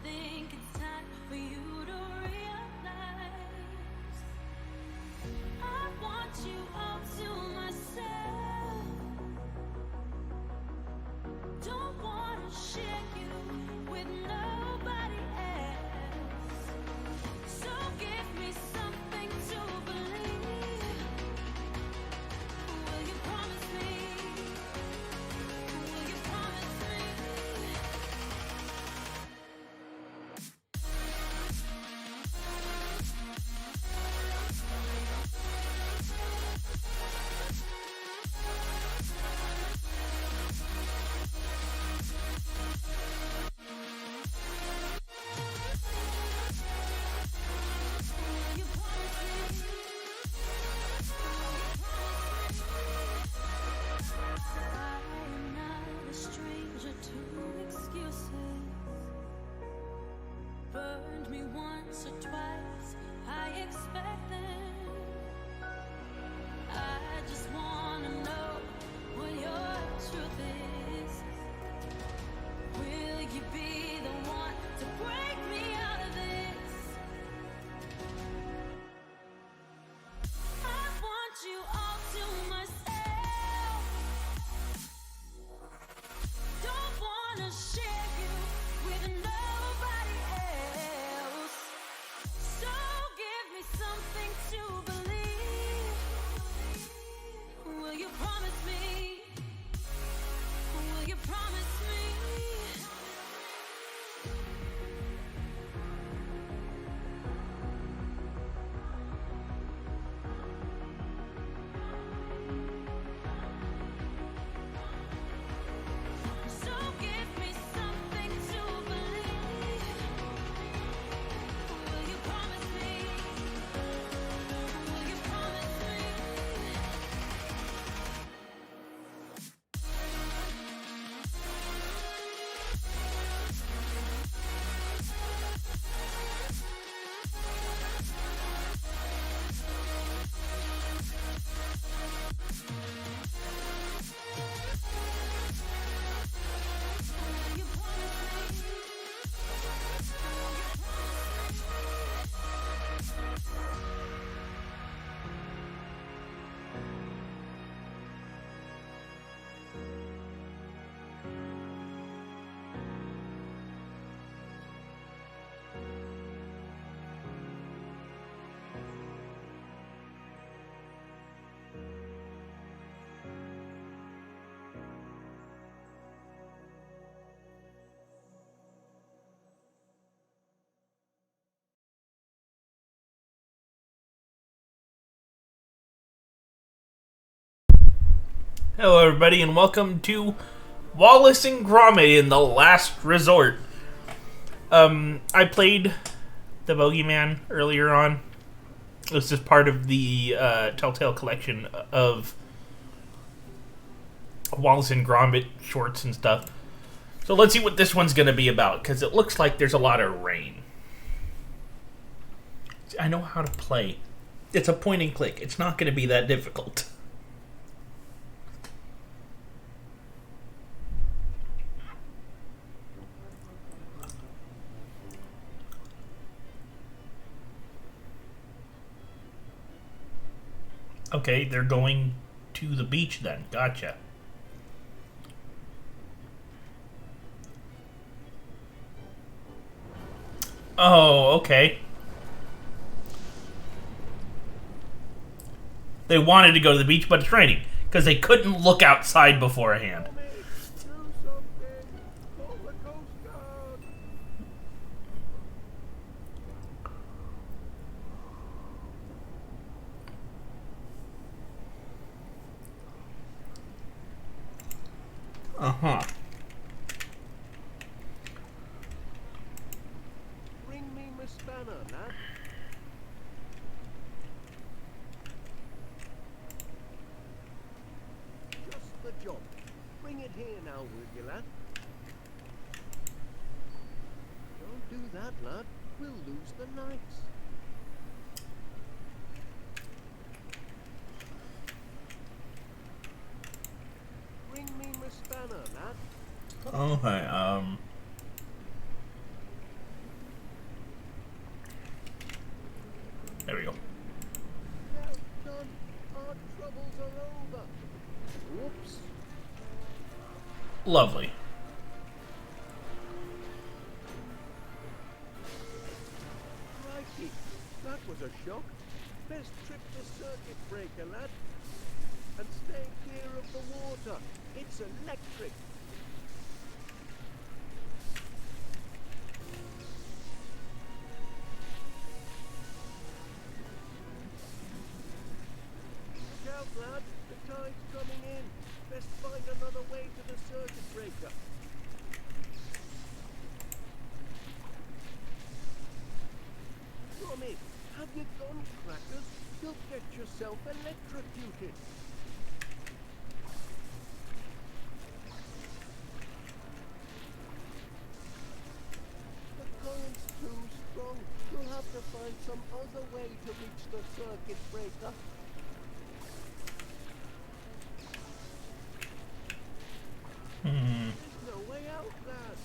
think it's time for you to realize expect them. I just wanna know what your truth is. Will you be the one to break me out of this? I want you all to myself. Don't wanna share you with nobody else. So give me something to believe. Will you promise me? Will you promise me? So give me something to believe. Will you promise me? Will you promise me? Will you promise me? Hello, everybody, and welcome to Wallace and Gromit in the Last Resort. I played the Bogeyman earlier on. It was just part of the Telltale collection of Wallace and Gromit shorts and stuff. So let's see what this one's going to be about, because it looks like there's a lot of rain. I know how to play. It's a point and click. It's not going to be that difficult. Okay, they're going to the beach then. Gotcha. Oh, okay. They wanted to go to the beach, but it's raining. Because they couldn't look outside beforehand. Uh-huh. Bring me my spanner, lad. Just the job. Bring it here now, will you, lad? Don't do that, lad. We'll lose the lights. Bring me my spanner, lad. Okay, there we go. Well done. Our troubles are over. Whoops. Lovely. Crikey, that was a shock. Best trip the circuit breaker, lad. And stay clear of the water. It's electric. Look out, lad. The tide's coming in. Best find another way to the circuit breaker. Gromit, have you gone crackers? You'll get yourself electrocuted. The current's too strong. You'll have to find some other way to reach the circuit breaker. There's no way out, lad.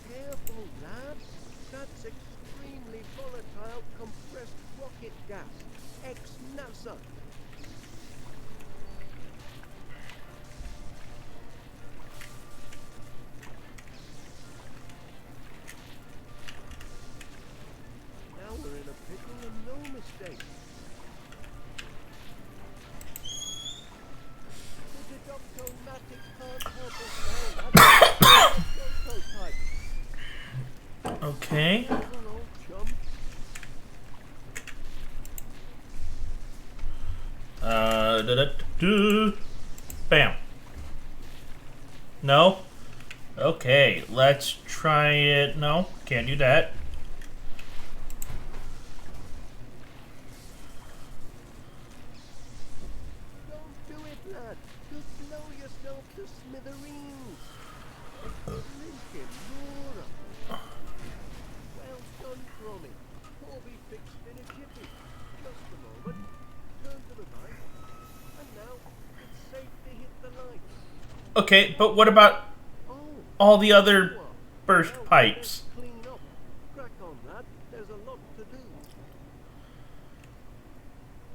Careful, lad. That's extremely volatile compressed rocket gas. Ex-NASA. Now we're in a pickle and no mistake. The deductomatic can't help us now, lad. Prototype. Okay. Careful, old chum. Bam. No? Okay, let's try it. No, can't do that. Don't do it, lad. You'll blow yourself to smithereens. Lincoln, Laura. Well done, Gromit. All be fixed in a jiffy. Just a moment. Turn to the right. And now it's safe to hit the lights. Okay, but what about Oh, all the other you are. burst Well, pipes? let's clean up. Crack on, lad. There's a lot to do.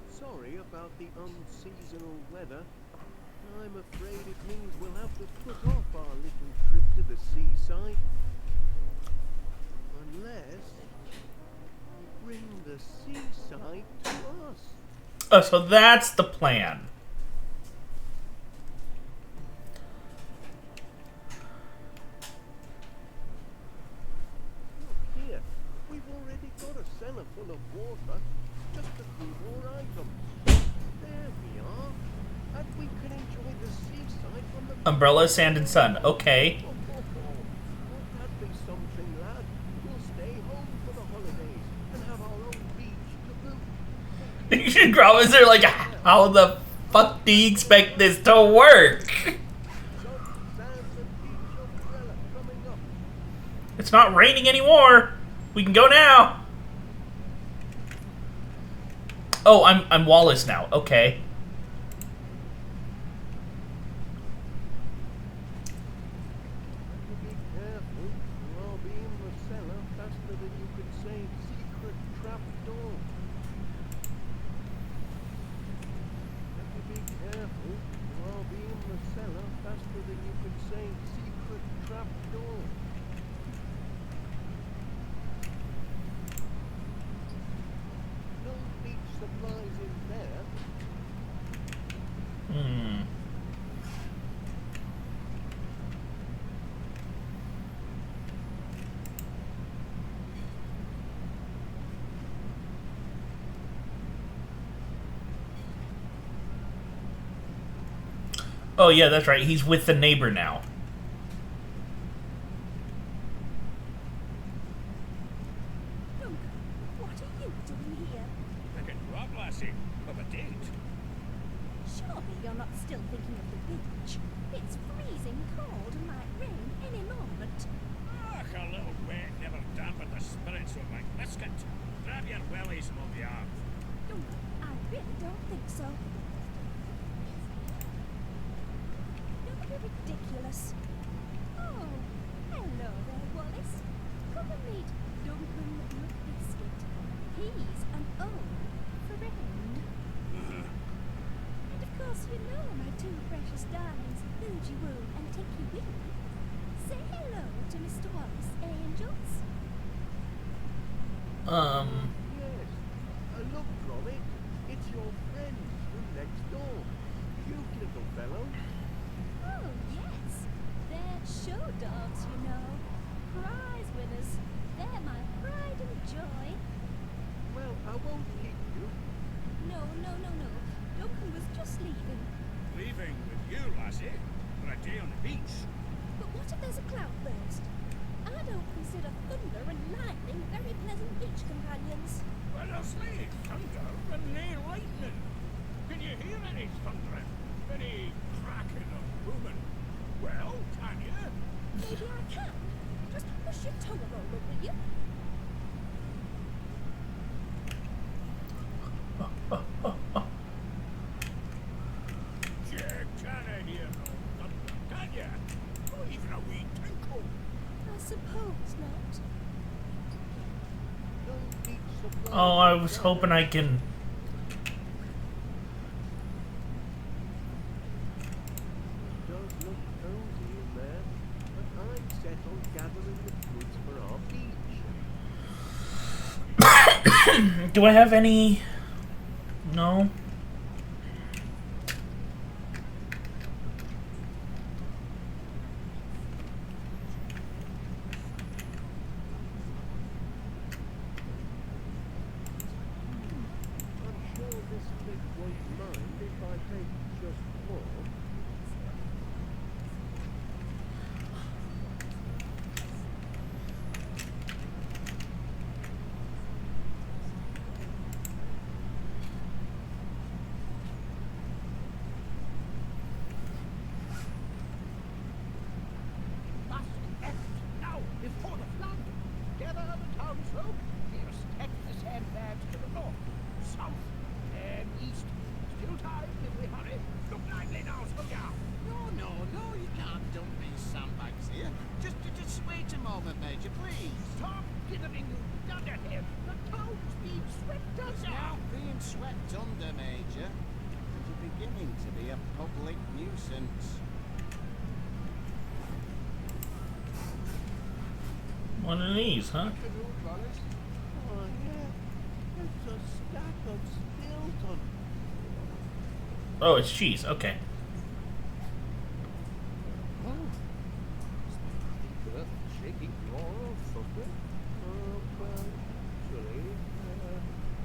Sorry about the unseasonal weather. I'm afraid it means we'll have to put off our little trip to the seaside. Unless you bring the seaside to us. Oh, so that's the plan. Look here. We've already got a cellar full of water. Just a few more items. There we are. And we can enjoy the seaside from the Umbrella, sand, and sun. Okay. Won't that be something, lad? We'll stay home for the holidays and have our own beach to boot. Grommets are like, how the fuck do you expect this to work? Sun, sand, and beach umbrella coming up. It's not raining anymore. We can go now. Oh, I'm Wallace now. Okay. Be careful. I'll be in the cellar faster than you can say secret trap door. Be careful. I'll be in the cellar faster than you can say secret trap door. No beach supplies in there. Hmm. Oh yeah, that's right. He's with the neighbor now. Look, what are you doing here? Picking you up, lassie. Of a date. Surely you're not still thinking of the beach. It's freezing cold and might rain any moment. Ach, a little wet never dampened the spirits of my biscuit. Grab your wellies and I'll be off. Look, I really don't think so. Don't be ridiculous. Oh, hello there, Wallace. Come and meet Duncan McBiscuit. He's an old friend. And of course, you know my two precious darlings, Boogie Woo and Tinky Winky. Say hello to Mr. Wallace, angels. Yes. Look, Gromit. It's your friend from next door. Cute little fellow. Oh, yes. They're show dogs, you know. Prize winners. They're my pride and joy. Well, I won't keep you. No. Duncan was just leaving. Leaving with you, lassie. For a day on the beach. But what if there's a cloudburst? I don't consider thunder and lightning very pleasant beach companions. Well, there's nae thunder and nae lightning. Can you hear any thundering? Any cracking or booming? Well, can you? Maybe I can. Just push your tongue a roll, will you? You can't hear no thunder, can ya? Not even a wee tinkle. I suppose not. Don't need supplies. Oh, I was hoping I can. Does look cozy in there, but I'm set on gathering the goods for our beach. Do I have any? No. I'm sure this fleet won't mind if I take just more. Must act now before the flood. Gather the townsfolk. We'll stack the sandbags to the north, south, and east. Still time if we hurry. Look lively now, soldier. No, you can't dump these sandbags here. Just wait a moment, Major, please. Stop dithering, you dunderhead. The town's being swept It's under. not being swept under, Major. It's beginning to be a public nuisance. One of these, huh? Afternoon, Wallace. Oh, yeah. It's a stack of Stilton. Oh, it's cheese. Okay. Oh. Shaking floor or something? Well, actually,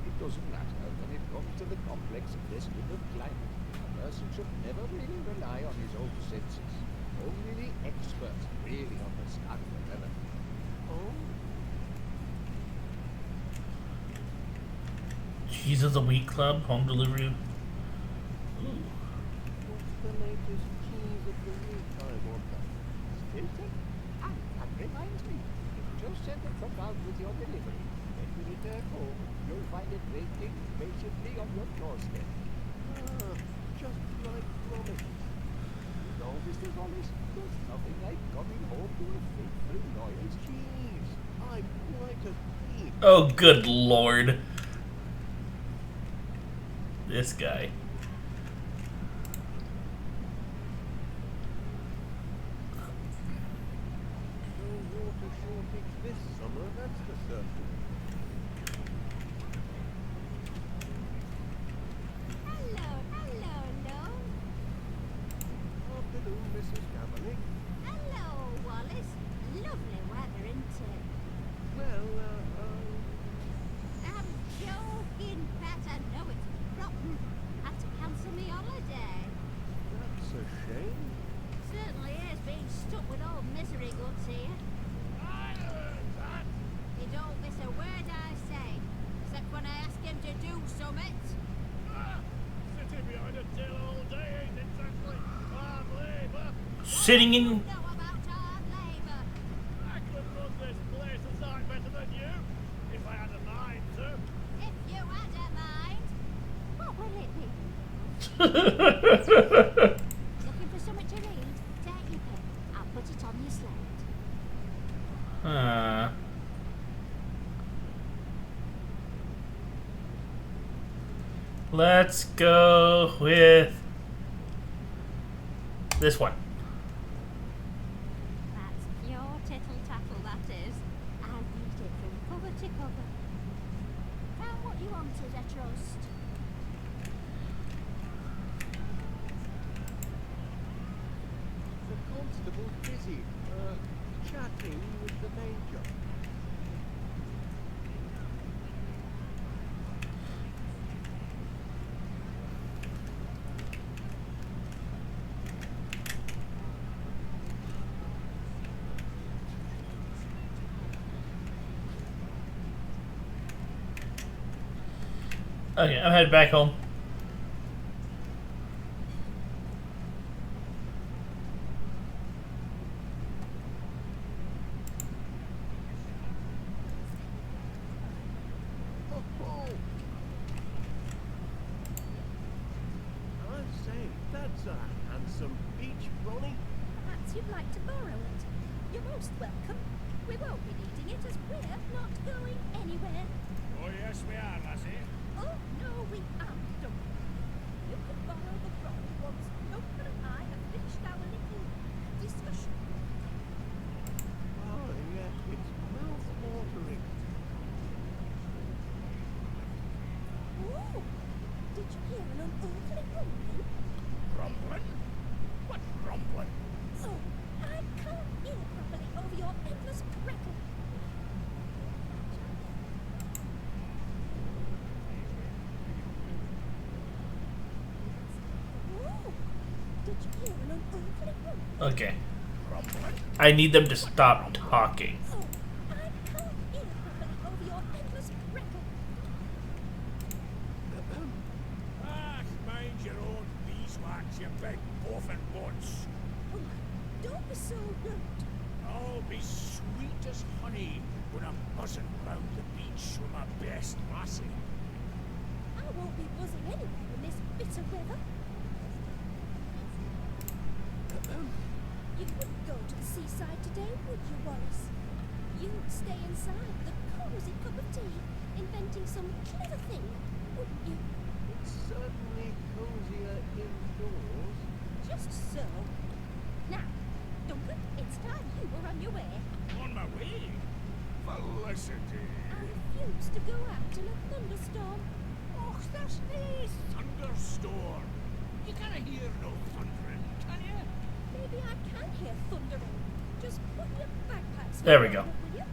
it doesn't matter when it comes to the complexity of climate. A person should never really rely on his own senses. Only the experts really understand the weather. Oh? Cheese of the Week Club, home delivery. Ooh. What's the latest cheese of the week, I wonder? Stilton? Ah, that reminds me. Just send it from out with your delivery. When you return home, you'll find it waiting patiently on your doorstep. Ah, just like Gromit. You know, Mr. Wallace, there's nothing like coming home to a faithful, loyal cheese. I'm quite a thief. Oh, good lord. This guy. No water shortage this summer, that's for certain. Hello. Afternoon, Mrs. Kavanagh. Hello, Wallace. Lovely weather, isn't it? Well, I'm joking, but I know it's rotten. Had to cancel my holiday. that's a shame. Certainly is being stuck with old misery goods here. I heard that. You don't miss a word I say, except when I ask him to do something. Ah, sitting behind a till all day ain't exactly hard labour. Sitting in. Know about hard labour. I could run this place a sight better than you, if I had a mind to. If you had a mind, what will it be? Looking for something to read? Take your pick. I'll put it on your slate. Let's go with this one. That's pure tittle tattle, that is. I read it from cover to cover. Found what you wanted, I trust. The constable's busy, chatting with the major. Okay, I'm headed back home. That's a handsome beach, Ronnie. Perhaps you'd like to borrow it. You're most welcome. We won't be needing it as we're not going anywhere. Oh, yes, we are, lassie. Oh, no, we aren't, Duncan. You can borrow the rod once Duncan and I have finished our little discussion. Oh, yeah, it's mouth-watering. Oh, did you hear an unearthly rumbling? Rumbling? What rumbling? Oh, I can't hear properly over your endless rattle. Oh, did you hear an unearthly rumbling? Okay. Rumbling? I need them to stop talking. Oh, I can't hear properly over your endless rattle. Ah, mind your own beeswax, you big orphan bunce. Oh, don't be so rude. I'll be sweet as honey when I'm buzzing round the beach with my best lassie. I won't be buzzing anywhere in this bitter weather. You wouldn't go to the seaside today, would you, Wallace? You'd stay inside with a cozy cup of tea, inventing some clever thing, wouldn't you? It's certainly cozier indoors. Just so. Now, Duncan, it's time you were on your way. On my way? Felicity. I refuse to go out in a thunderstorm. Och, there's no thunderstorm. You can't hear no thundering, can you? Maybe I can hear thundering. Just put your bagpipes There we on, go. will you?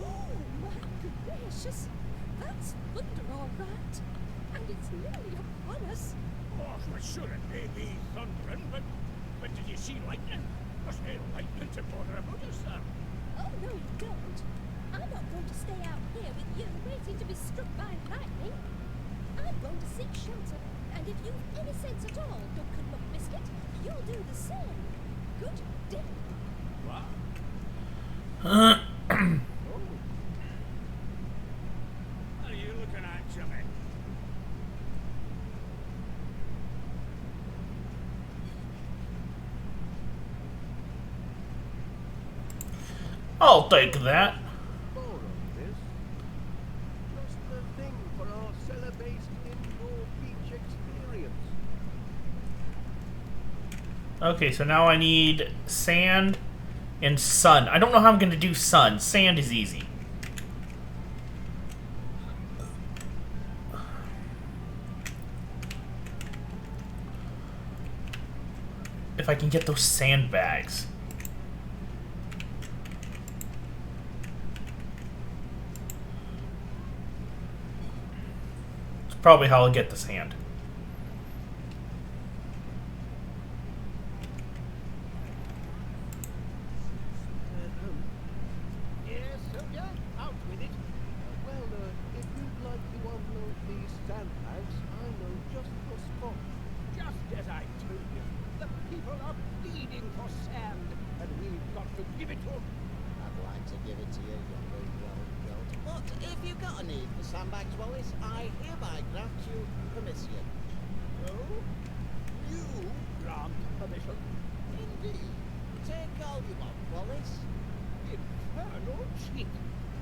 Oh, my gracious. That's thunder, all right. And it's nearly upon us. Oh, well, sure it may be thundering, but did you see lightning? There's no lightning to bother about us, sir. Oh, no, you don't. I'm not going to stay out here with you waiting to be struck by lightning. I'm going to seek shelter, and if you've any sense at all, Duncan McBiscuit, you'll do the same. Good day. What? Oh, What are you looking at, Jimmy? I'll take that. borrow this. Just the thing for our cellar-based indoor beach experience. Okay, so now I need sand and sun. I don't know how I'm going to do sun. Sand is easy. If I can get those sandbags. It's probably how I'll get the sand. Yes, soldier, out with it. Well, if you'd like to unload these sandbags, I know just the spot. Just as I told you, the people are pleading for sand, and we've got to give it to them. I'd like to give it to you, young goat. But if you've got a need for sandbags, Wallace, I hereby grant you permission. Oh? You grant permission? Indeed. Take all you want, Wallace. Infernal cheat!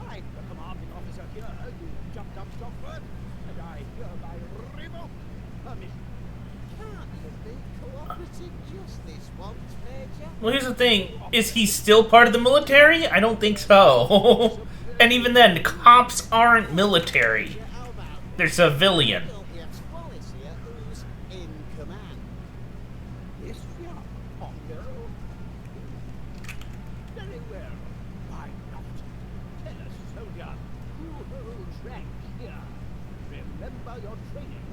I'm the commanding officer here, you jumped up Stockford, and I hereby revoke permission. Can't you be cooperative justice once, Major? Well, here's the thing. Is he still part of the military? I don't think so. And even then, the cops aren't military. How about They're civilian. Well, it's Wallace here who's in command. Yes, we are. On your own. Very well. Why not? Tell us, soldier, who holds rank here? Remember your training.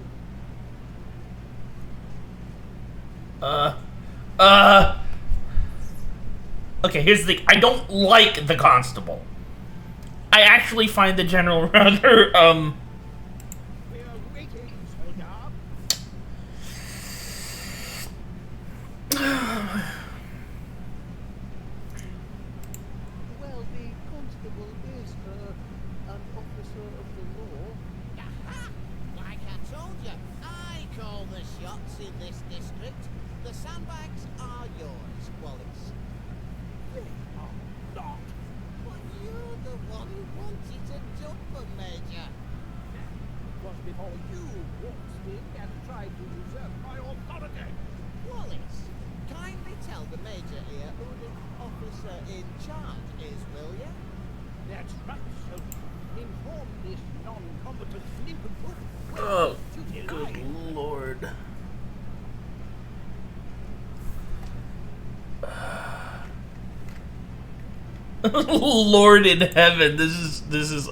Okay, here's the thing. I don't like the constable. I actually find the general rather, We are waiting, soldier. Well, the constable is, an officer of the law. Aha! Like I told you, I call the shots in this district. The sandbags are yours, Wallace. They are not. But you're the one who wanted to jump them, Major. It was before you waltzed in and tried to usurp my authority. Wallace, kindly tell the Major here who the officer in charge is, will you? That's right, soldier. Inform this non-combatant nincompoop. Oh, Duty good lies. lord. Lord in heaven, this is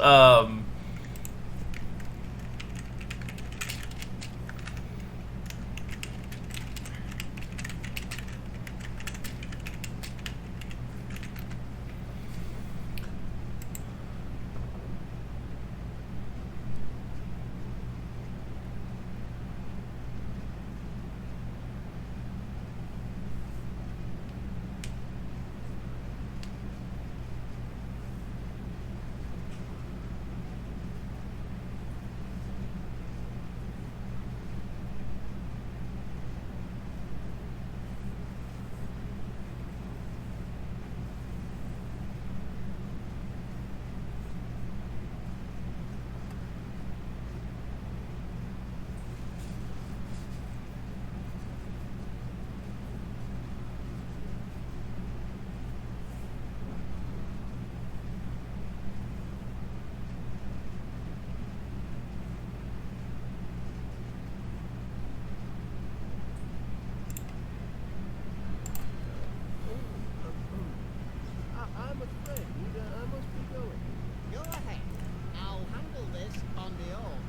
I'm afraid I must be going. Go ahead. I'll handle this on my own.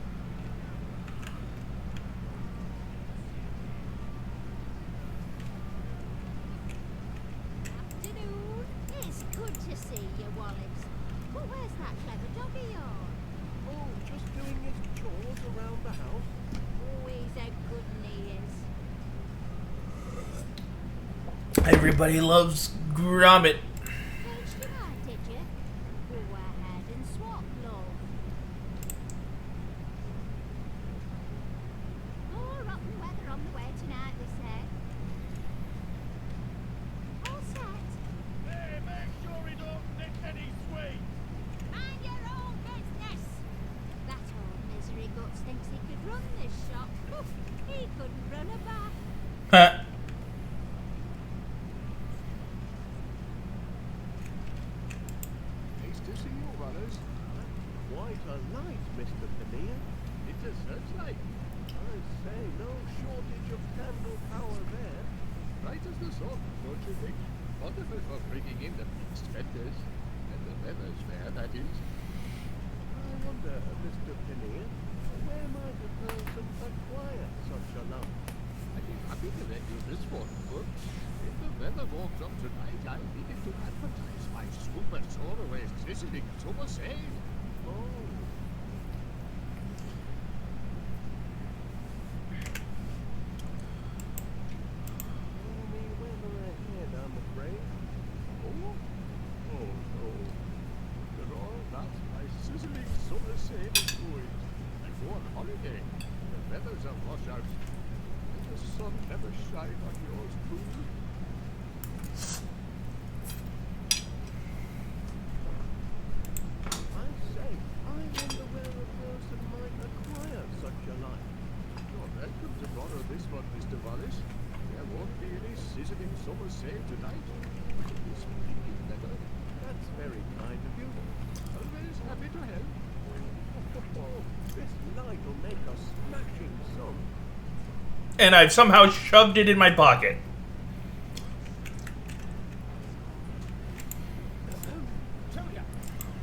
Afternoon. It's good to see you, Wallace. But where's that clever dog of yours? Oh, just doing his chores around the house. Oh, he's a good one, he is. everybody loves Gromit. Changed your mind, did you? Go ahead and swap, love. More rotten weather on the way tonight, they say. All set. Hey, make sure he don't nick any sweets. Mind your own business. That old misery guts thinks he could run this shop. Oof, he couldn't run a bath. Huh. Nice to see you, Wallace. Quite a light, Mr. Panea. It's a searchlight. I say, no shortage of candle power there. Right as the sun, don't you think? Wonderful for bringing in the mixed vendors. And the weather's fair, that is. I wonder, Mr. Panea, where might a person acquire such a lump? I'd be happy to let you this one, but if the weather walks up tonight, I'm needing to advertise my super solar sizzling summer sale. Oh. Stormy weather ahead, I'm afraid. Oh? Oh no. After all, that's my sizzling summer sale is going. I go on holiday. The weather's a washout. Let the sun never shine on yours truly. I say, I wonder where a person might acquire such a light. You're welcome to borrow this one, Mr. Wallace. There won't be any sizzling summer sale tonight. This blinking weather. That's very kind of you. Always happy to help. Oh, this light will make a smashing sum. And I've somehow shoved it in my pocket. Soldier,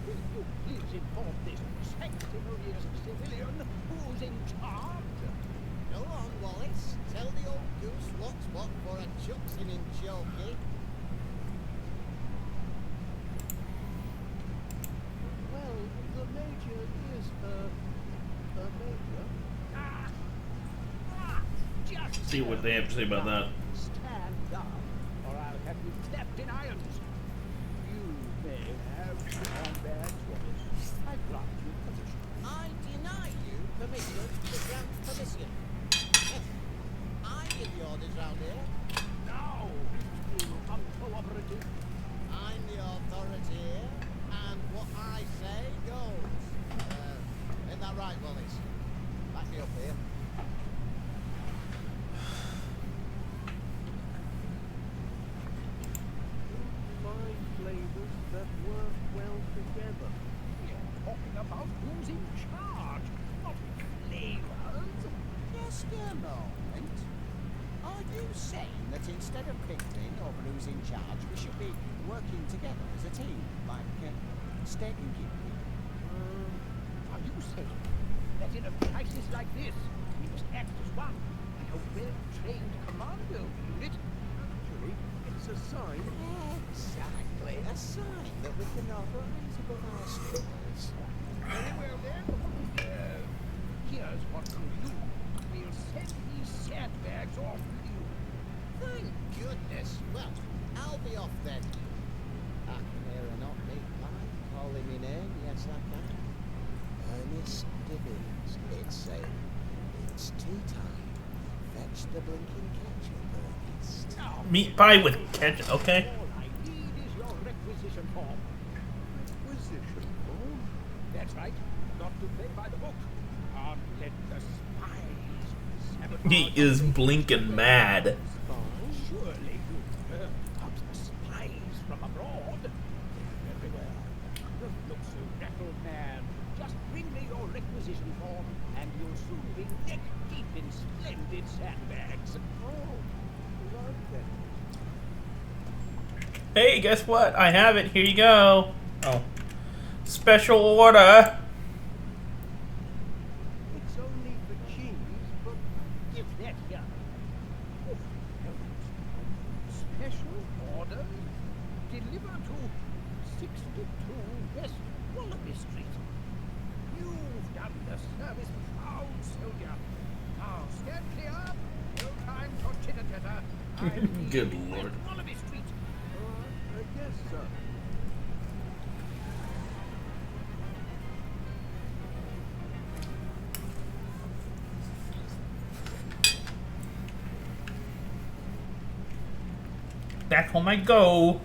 will you please inform this sanctimonious civilian who's in charge? Go on, Wallace. Tell the old goose what's what for a chucks him in chokey. Well, the major is a major. Just See what they have to say about that. stand down, or I'll have you clapped in irons. You may have your badge, Wallace. I've grant you permission. I deny you permission to grant permission. Yes. I give the orders round here. Now, you uncooperative. I'm the authority here, and what I say goes. Isn't that right, Wallace? Back me up here. Fine flavors that work well together. We're talking about who's in charge, not flavors. Just a moment. Are you saying that instead of bickering over who's in charge, we should be working together as a team, like steak and keeping? Are you saying that in a crisis like this, we must act as one, like a well-trained commando unit? Actually, it's a sign. Exactly. A sign that we can rise above our struggles. Very well then. Here's what we'll do. We'll send these sandbags off with you. Thank goodness. Well, I'll be off then. I can hear a not big pie calling me name. Yes, I can. Ernest Dibbins, it's tea time. Fetch the blinking ketchup, Ernest. Now, Meat pie with ketchup. Okay. all I need is your requisition form. Requisition form. That's right. Not to play by the book. Can't let the spies sabotage. He is blinking mad. Surely you've heard about the spies from abroad. They're everywhere. Don't look so rattled, man. Just bring me your requisition form, and you'll soon be neck deep in splendid sandbags. Oh, right then. Hey, guess what? I have it. Here you go. Oh. Special order. It's only for cheese, but Give that here. Oh, heavens. Special order. Deliver to 62 West Wallace Street. You've done the service proud, soldier. Now stand clear. No time for chitter-chatter. Good lord. Wallace Street. I guess so. Back home I go.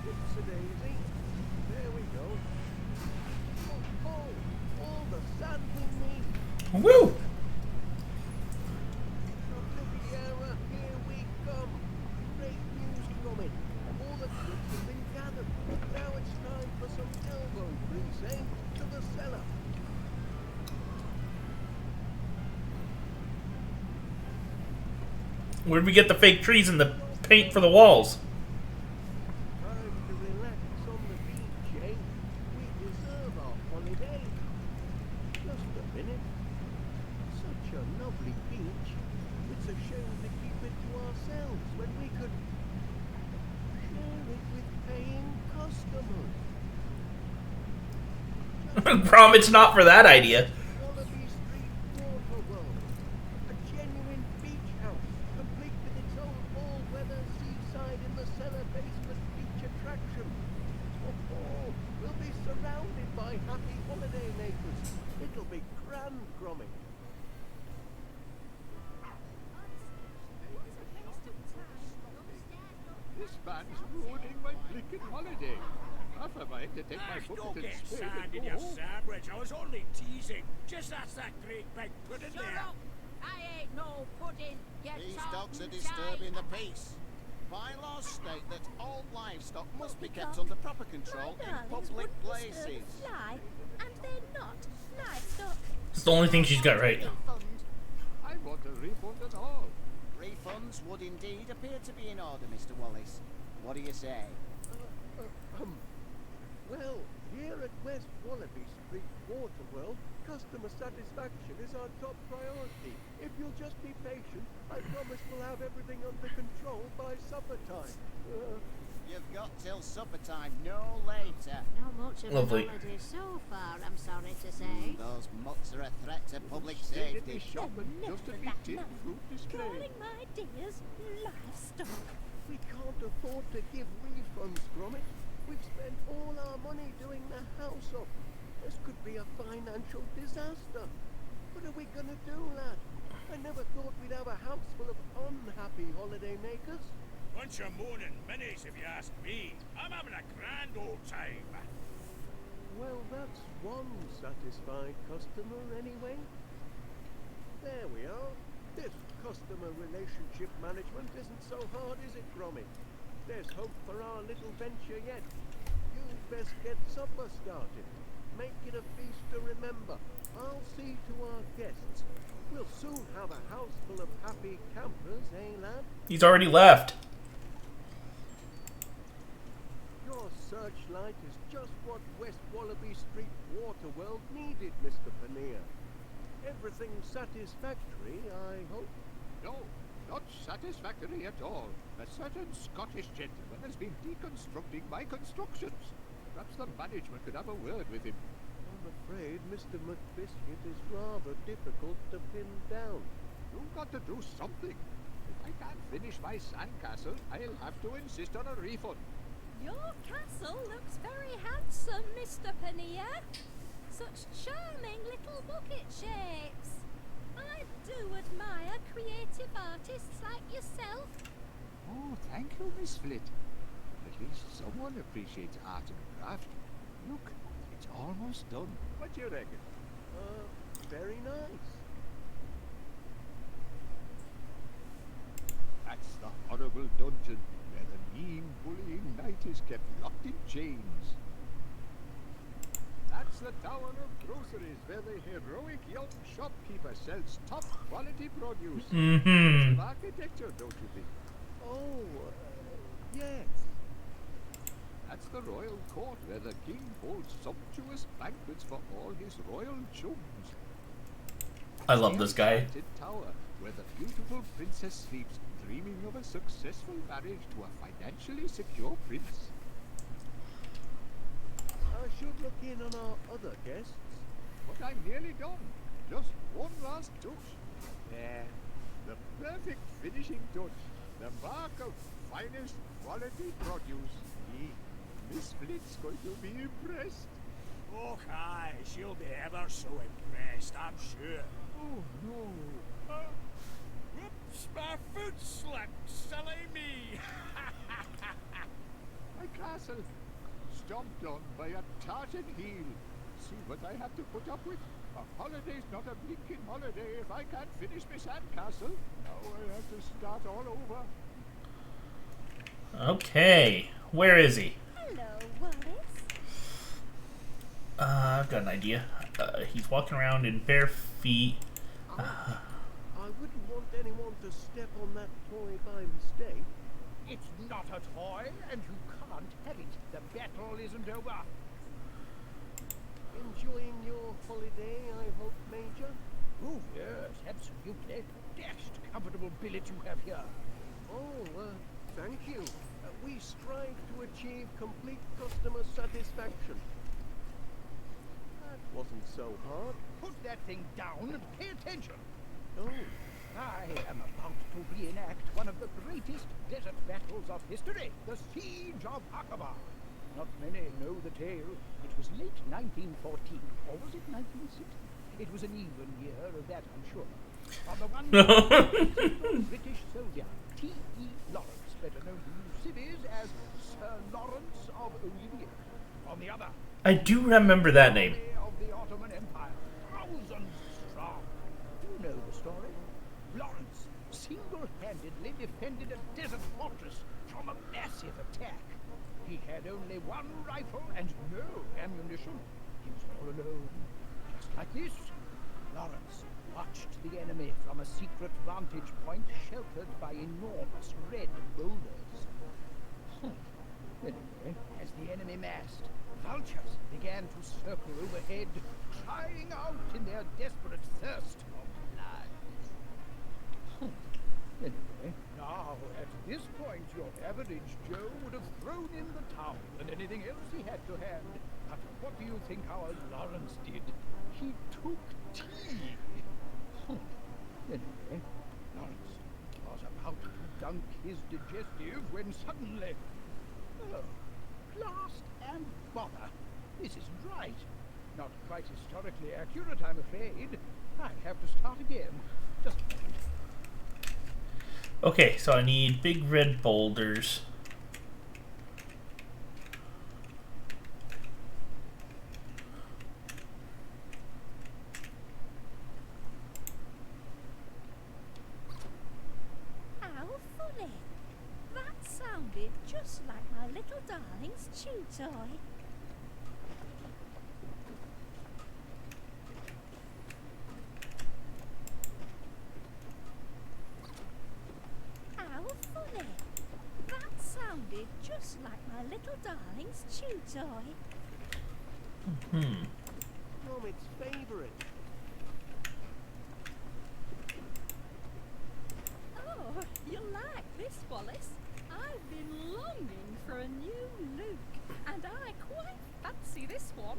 Whoopsie-daisy. There we go. Oh, all the sand we need. Woo! Riviera, here we come. Great news, Gromit. All the goods have been gathered. Now it's time for some elbow grease, eh? To the cellar. Where'd we get the fake trees and the paint for the walls? Time to relax on the beach, eh? We deserve our holiday. Just a minute. Such a lovely beach. It's a shame to keep it to ourselves when we could share it with paying customers. Gromit's not for that idea. Wallaby Street Water World. A genuine beach house, complete with its own all-weather seaside in the cellar basement beach attraction. Oh, we'll be surrounded by happy holidaymakers. It'll be grand, Gromit. This man's ruining my blinking holiday. Half a mind to take my Don't bucket get and spade sand and in go your home. sandwich. I was only teasing. Just ask that great big pudding Shut there. up! I ain't no pudding. You These talking dogs are giant. disturbing the peace. Bylaws state that all livestock must be kept under proper control in public places. Fly, and they're not livestock. It's the only thing she's got right. Refund. I want a refund at all. Refunds would indeed appear to be in order, Mr. Wallace. What do you say? Well, here at West West Wallaby Street Waterworld, customer satisfaction is our top priority. If you'll just be patient, I promise we'll have everything under control by supper time. You've got till supper time, no later. Not much of Lovely. a holiday so far, I'm sorry to say. Those mucks are a threat to public Stayed at the safety. shop and just a bit tin fruit display. Calling my dears livestock. We can't afford to give refunds, Gromit. We've spent all our money doing the house up. This could be a financial disaster. What are we gonna do, lad? I never thought we'd have a house full of unhappy holiday makers. Bunch of moaning minis, if you ask me. I'm having a grand old time. Well, that's one satisfied customer anyway. There we are. This customer relationship management isn't so hard, is it, Gromit? There's hope for our little venture yet. You'd best get supper started. Make it a feast to remember. I'll see to our guests. We'll soon have a house full of happy campers, eh, lad? He's already left. Your searchlight is just what West Wallaby Street Waterworld needed, Mr. Paneer. Everything satisfactory, I hope? No, not satisfactory at all. A certain Scottish gentleman has been deconstructing my constructions. Perhaps the management could have a word with him. I'm afraid Mr. McBiscuit is rather difficult to pin down. You've got to do something. If I can't finish my sandcastle, I'll have to insist on a refund. Your castle looks very handsome, Mr. Paneer. Such charming little bucket shapes. I do admire creative artists like yourself. Oh, thank you, Miss Flit. At least someone appreciates art and craft. Look, it's almost done. What do you reckon? Very nice. That's the horrible dungeon where the mean, bullying knight is kept locked in chains. That's the Tower of Groceries where the heroic young shopkeeper sells top quality produce. Mm-hmm. Some architecture, don't you think? Oh, yes. That's the royal court where the king holds sumptuous banquets for all his royal chums. I love this guy. The enchanted tower where the beautiful princess sleeps, dreaming of a successful marriage to a financially secure prince. I should look in on our other guests. But I'm nearly done. Just one last touch. There. The perfect finishing touch. The mark of finest quality produce. Miss Flit's going to be impressed. Oh, aye, she'll be ever so impressed, I'm sure. Oh, no. Whoops, my foot slipped, silly me. My castle. Stomped on by a tartan heel. See what I have to put up with? A holiday's not a blinking holiday if I can't finish my sandcastle. Now I have to start all over. Okay, where is he? Hello, Wallace. I've got an idea. He's walking around in bare feet. I wouldn't want anyone to step on that toy by mistake. It's not a toy, and you can't have it. The battle isn't over. Enjoying your holiday, I hope, Major? Oh, yes, absolutely. Dashed comfortable billet you have here. Oh, thank you. We strive to achieve complete customer satisfaction. That wasn't so hard. Put that thing down and pay attention. Oh, I am about to reenact one of the greatest desert battles of history, the Siege of Aqaba. Not many know the tale. It was late 1914, or was it 1960? It was an even year, of that I'm sure. On the one hand, a British soldier, T.E. Lawrence, better known to you civvies as Sir Lawrence of Olivier. On the other, I do remember that name. of the Ottoman Empire, thousands strong. You know the story. Lawrence single-handedly defended a desert fortress from a massive attack. He had only one rifle and no ammunition. He was all alone. Just like this, Lawrence watched the enemy from a secret vantage point sheltered by enormous red boulders. Anyway, as the enemy massed, vultures began to circle overhead, crying out in their desperate thirst for blood. Anyway, now at this point, your average Joe would have thrown in the towel and anything else he had to hand. But what do you think our Lawrence did? He took tea. Anyway, Lawrence was about to dunk his digestive when suddenly... Oh, blast and bother. This isn't right. Not quite historically accurate, I'm afraid. I'll have to start again. Just a moment. Okay, so I need big red boulders. How funny. That sounded just like my little darling's chew toy. How funny. That sounded just like my little darling's chew toy. Gromit's favourite. Oh, you like this, Wallace? I've been longing for a new look, and I quite fancy this one.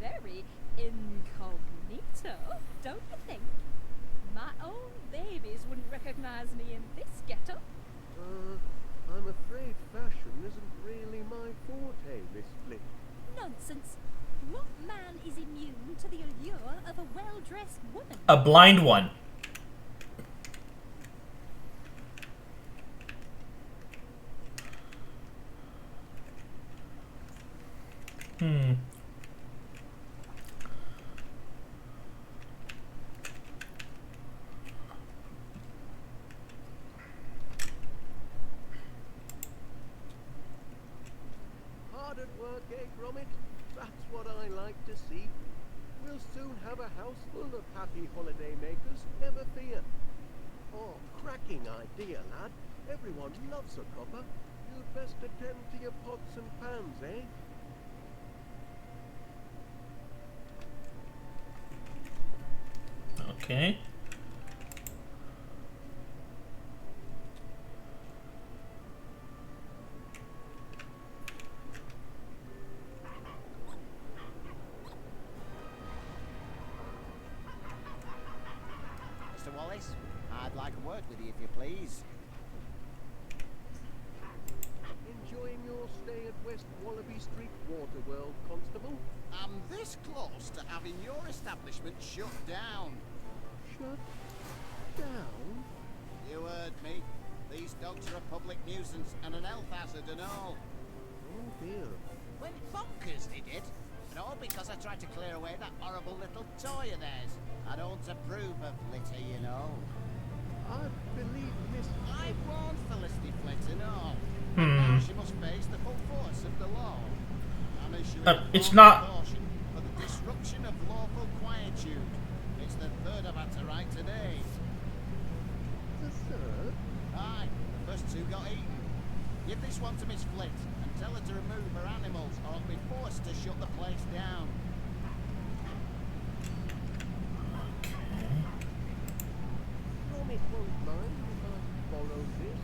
Very incognito, don't you think? My own babies wouldn't recognize me in this getup. I'm afraid fashion isn't really my forte, Miss Flick. Nonsense. What man is immune to the allure of a well-dressed woman? A blind one. Hard at work, eh, Gromit? That's what I like to see. We'll soon have a house full of happy holiday makers, never fear. Oh, cracking idea, lad. Everyone loves a copper. You'd best attend to your pots and pans, eh? Okay. Mr. Wallace, I'd like a word with you, if you please. Enjoying your stay at West Wallaby Street Waterworld, Constable? I'm this close to having your establishment shut down. Shut down? You heard me. These dogs are a public nuisance and an health hazard and all. Oh dear. Went bonkers, they did. And all because I tried to clear away that horrible little toy of theirs. I don't approve of litter, you know. I believe Miss... I warned Felicity Flint and all. Now she must face the full force of the law. I'm issuing it's a not- caution for the disruption of lawful quietude. It's the third I've had to write today. The third? Aye, the first two got eaten. Give this one to Miss Flint and tell her to remove her animals or I'll be forced to shut the place down. Gromit won't mind if I borrow this.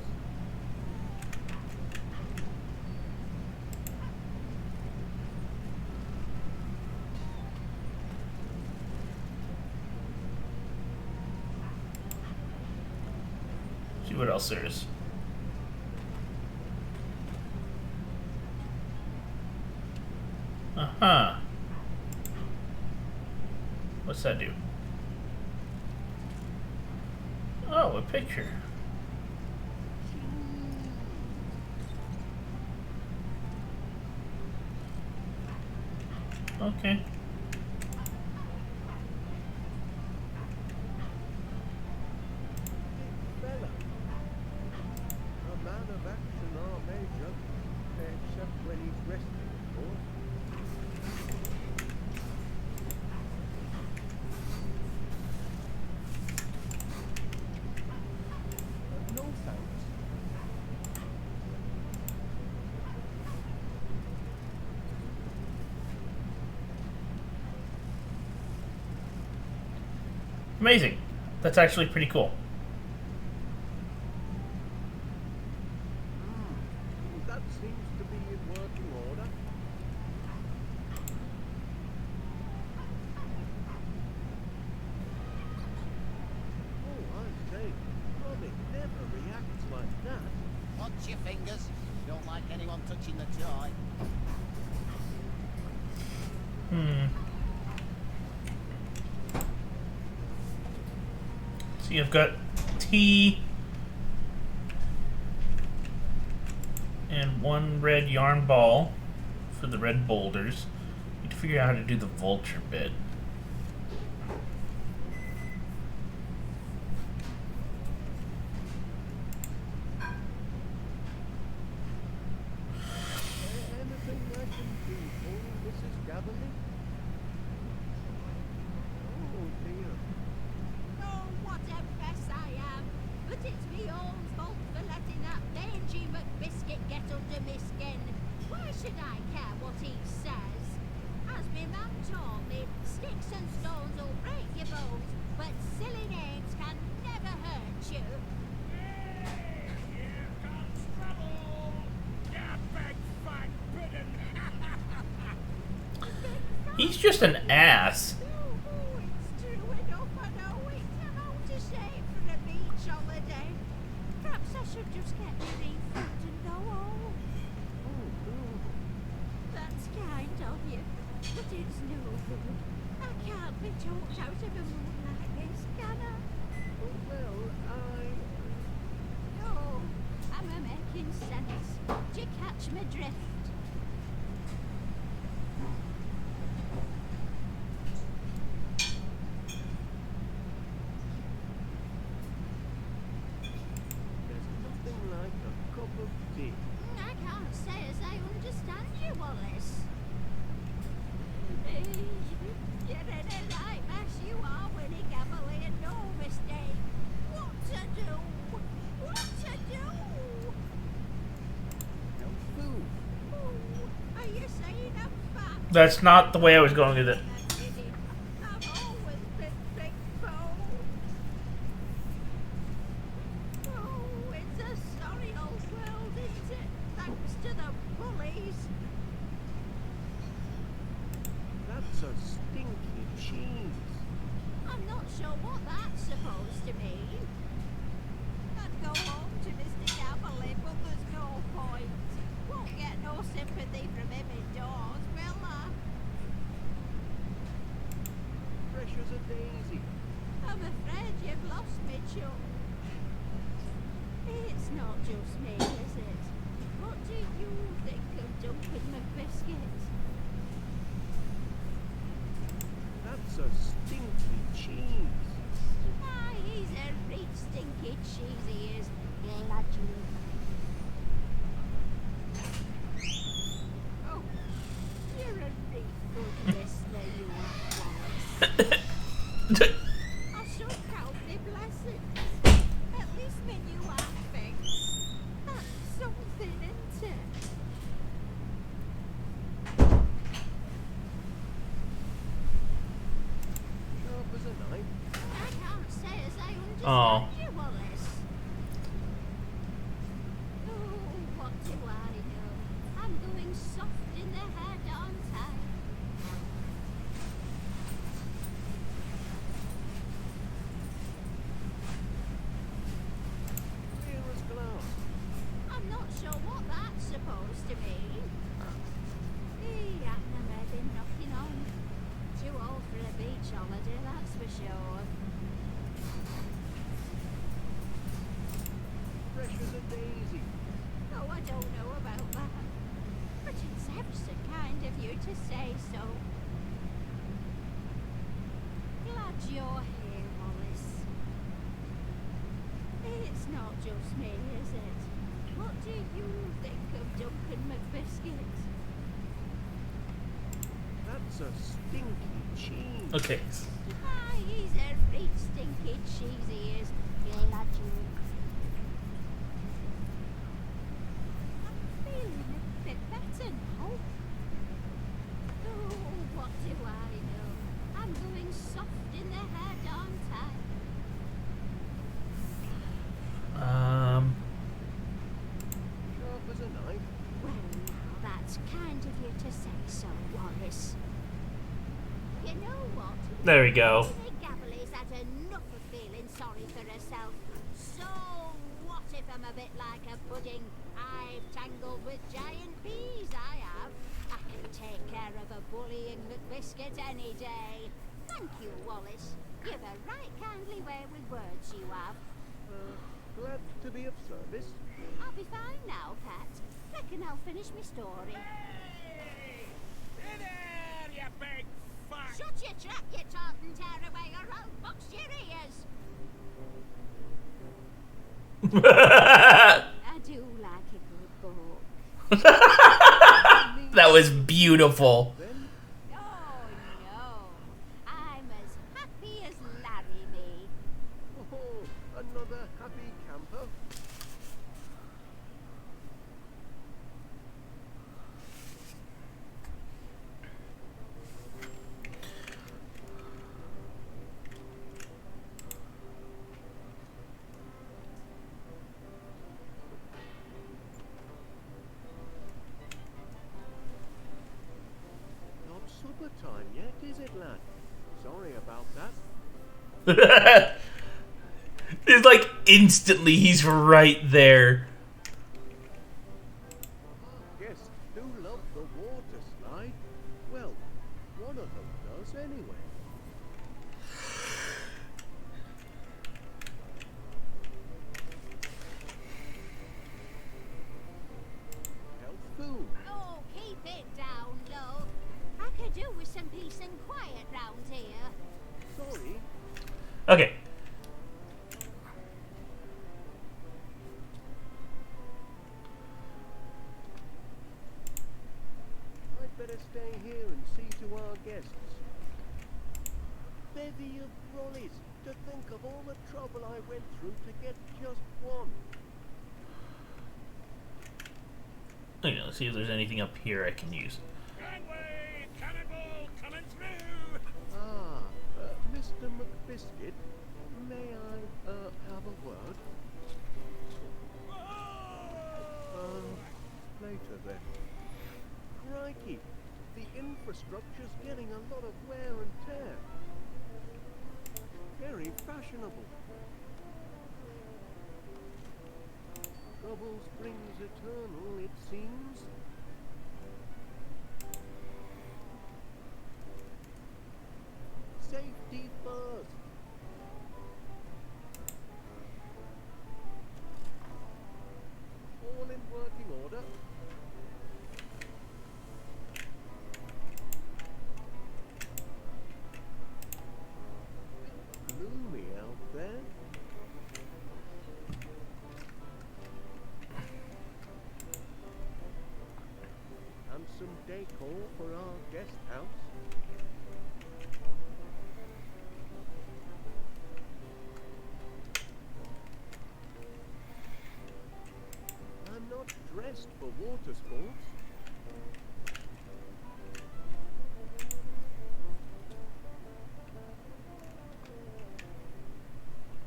See what else there is. What's that do? Oh, a picture. Okay. Big fella. A man of action, our Major. Except when he's resting, of course. No thanks. Amazing. That's actually pretty cool. That seems to be in working order. Oh, I say, Gromit never reacts like that. Watch your fingers. Don't like anyone touching the toy. So you've got tea and one red yarn ball for the red boulders. Need to figure out how to do the vulture bit. Anything I can do for you, Mrs. Gabberly? Oh dear. Oh, what a mess I am. But it's me own fault for letting that mangy McBiscuit get under me skin. Why should I care what he says? As me mum taught me, sticks and stones will break your bones, but silly names can never hurt you. Here comes trouble! You big fat pudding! He's just an ass. Oh, it's true enough, I know it. I'm out of shape for a beach holiday. Perhaps I should just get my refund and go home. Oh no. That's kind of you, but it's no good. I can't be talked out of a moon like this, can I? Well, No, am I making sense? Do you catch my drift? there's nothing like a cup of tea. I can't say as I understand you, Wallace. You're in a right mess, you are, Winnie Gabberly, and no mistake. What to do? What to do? No food. Oh, are you saying I'm fat? That's not the way I was going with it. I've always been big bone. Oh, it's a sorry old world, isn't it? Thanks to the bullies. That's a stinky cheese. I'm not sure what that's supposed to mean. I'd go home to Mr. Gabberly, but there's no point. Won't get no sympathy from him indoors, will I? Fresh as a daisy. I'm afraid you've lost me, chum. It's not just me, is it? What do you think of Duncan McBiscuit? That's a stinky cheese. Ah, he's a real stinky cheese, he is. Gradually. Oh, you're a real good listener, you are, Wallace. I should count me blessings. At least when you are things. That's something, isn't it? Sharp as a knife. I can't say as I understand Oh. you, Wallace. Oh, what do I know? I'm going soft in the head, aren't I? Clear as glass. I'm not sure what that's supposed to mean. Hey, Anna may be knocking on. Too old for a beach holiday, that's for sure. Fresh as a daisy. Oh, I don't know about that. But it's ever so kind of you to say so. Glad you're here, Wallace. It's not just me, is it? What do you think of Duncan McBiscuit? That's a stinky cheese. Okay. Ah, he's a real stinky cheese, he is. Glad you. I'm feeling a bit better now. Oh, what do I know? I'm going soft in the head, aren't I? There we go. Hey, Gavily's had enough of feeling sorry for herself. So what if I'm a bit like a pudding? I've tangled with giant bees, I have. I can take care of a bullying McBiscuit any day. Thank you, Wallace. You've a right kindly way with words, you have. Glad to be of service. I'll be fine now, Pat. Reckon I'll finish my story. Hey! Hey there, you big fuck! Shut your trap, you tart and tear away, or I'll box your ears. I do like a good book. That was beautiful. Then Oh no, I'm as happy as Larry me. oh, another happy camper. Not supper time yet, is it, lad? Sorry about that. It's like instantly he's right there. Guests do love the water slide. Well, one of them does anyway. Health food. Oh, keep it down, love. I could do with some peace and quiet round here. Sorry. Okay. I'd better stay here and see to our guests. Bevy of brollies, to think of all the trouble I went through to get just one. Okay, let's see if there's anything up here I can use. Gangway! Cannonball coming through! Ah, Mr. McBiscuit, may I, have a word? Later then. Crikey, the infrastructure's getting a lot of wear and tear. Very fashionable. Trouble springs eternal, it seems. Safety first. All in working order. Gloomy out there. And some decor for our guest house. I'm not dressed for water sports.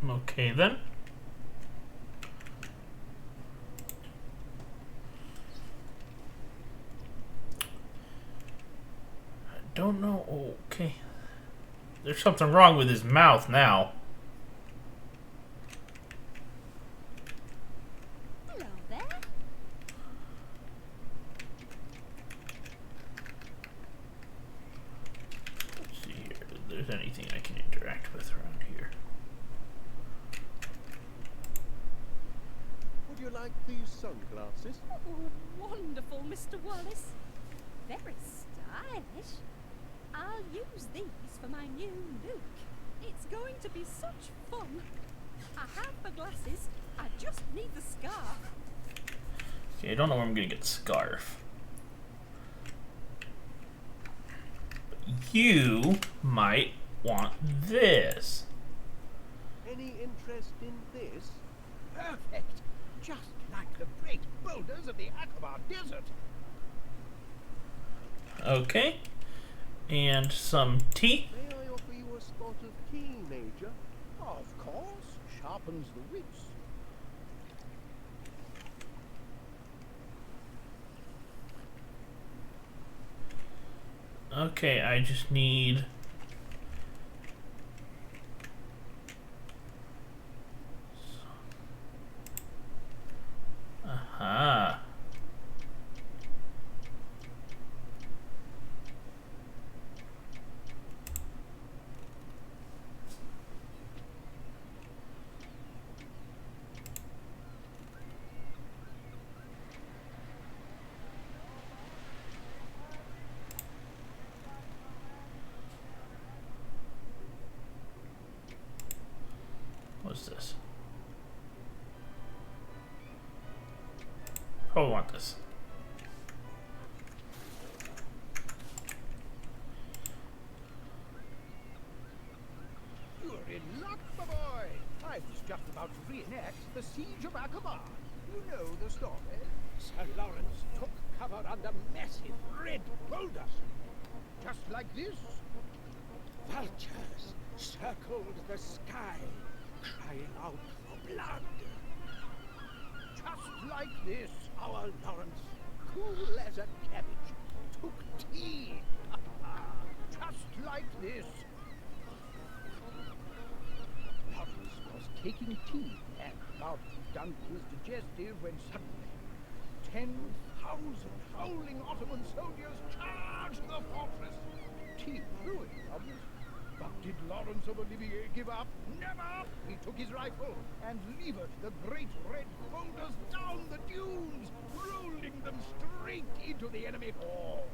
Okay then. I don't know. Okay. There's something wrong with his mouth now. Hello there. Let's see here. If there's anything I can interact with around here. Would you like these sunglasses? Oh, wonderful, Mr. Wallace. Very stylish. I'll use these for my new look. It's going to be such fun. I have the glasses. I just need the scarf. Okay, I don't know where I'm gonna get the scarf. But you might want this. Any interest in this? Perfect! Just like the great boulders of the Akbar Desert. Okay. And some tea. May I offer you a spot of tea, Major? Of course, sharpens the wits. Okay, I just need What's this? Oh, I want this. You're in luck, my boy. I was just about to reenact the siege of Akaba. You know the story. Sir Lawrence took cover under massive red boulders. Just like this. Vultures circled the sky, crying out for blood. Just like this, our Lawrence, cool as a cabbage, took tea. Just like this. Lawrence was taking tea and about to dunk his digestive when suddenly 10,000 howling Ottoman soldiers charged the fortress. Tea ruined them. But did Lawrence of Olivier give up? Never! He took his rifle and levered the great red boulders down the dunes, rolling them straight into the enemy horde.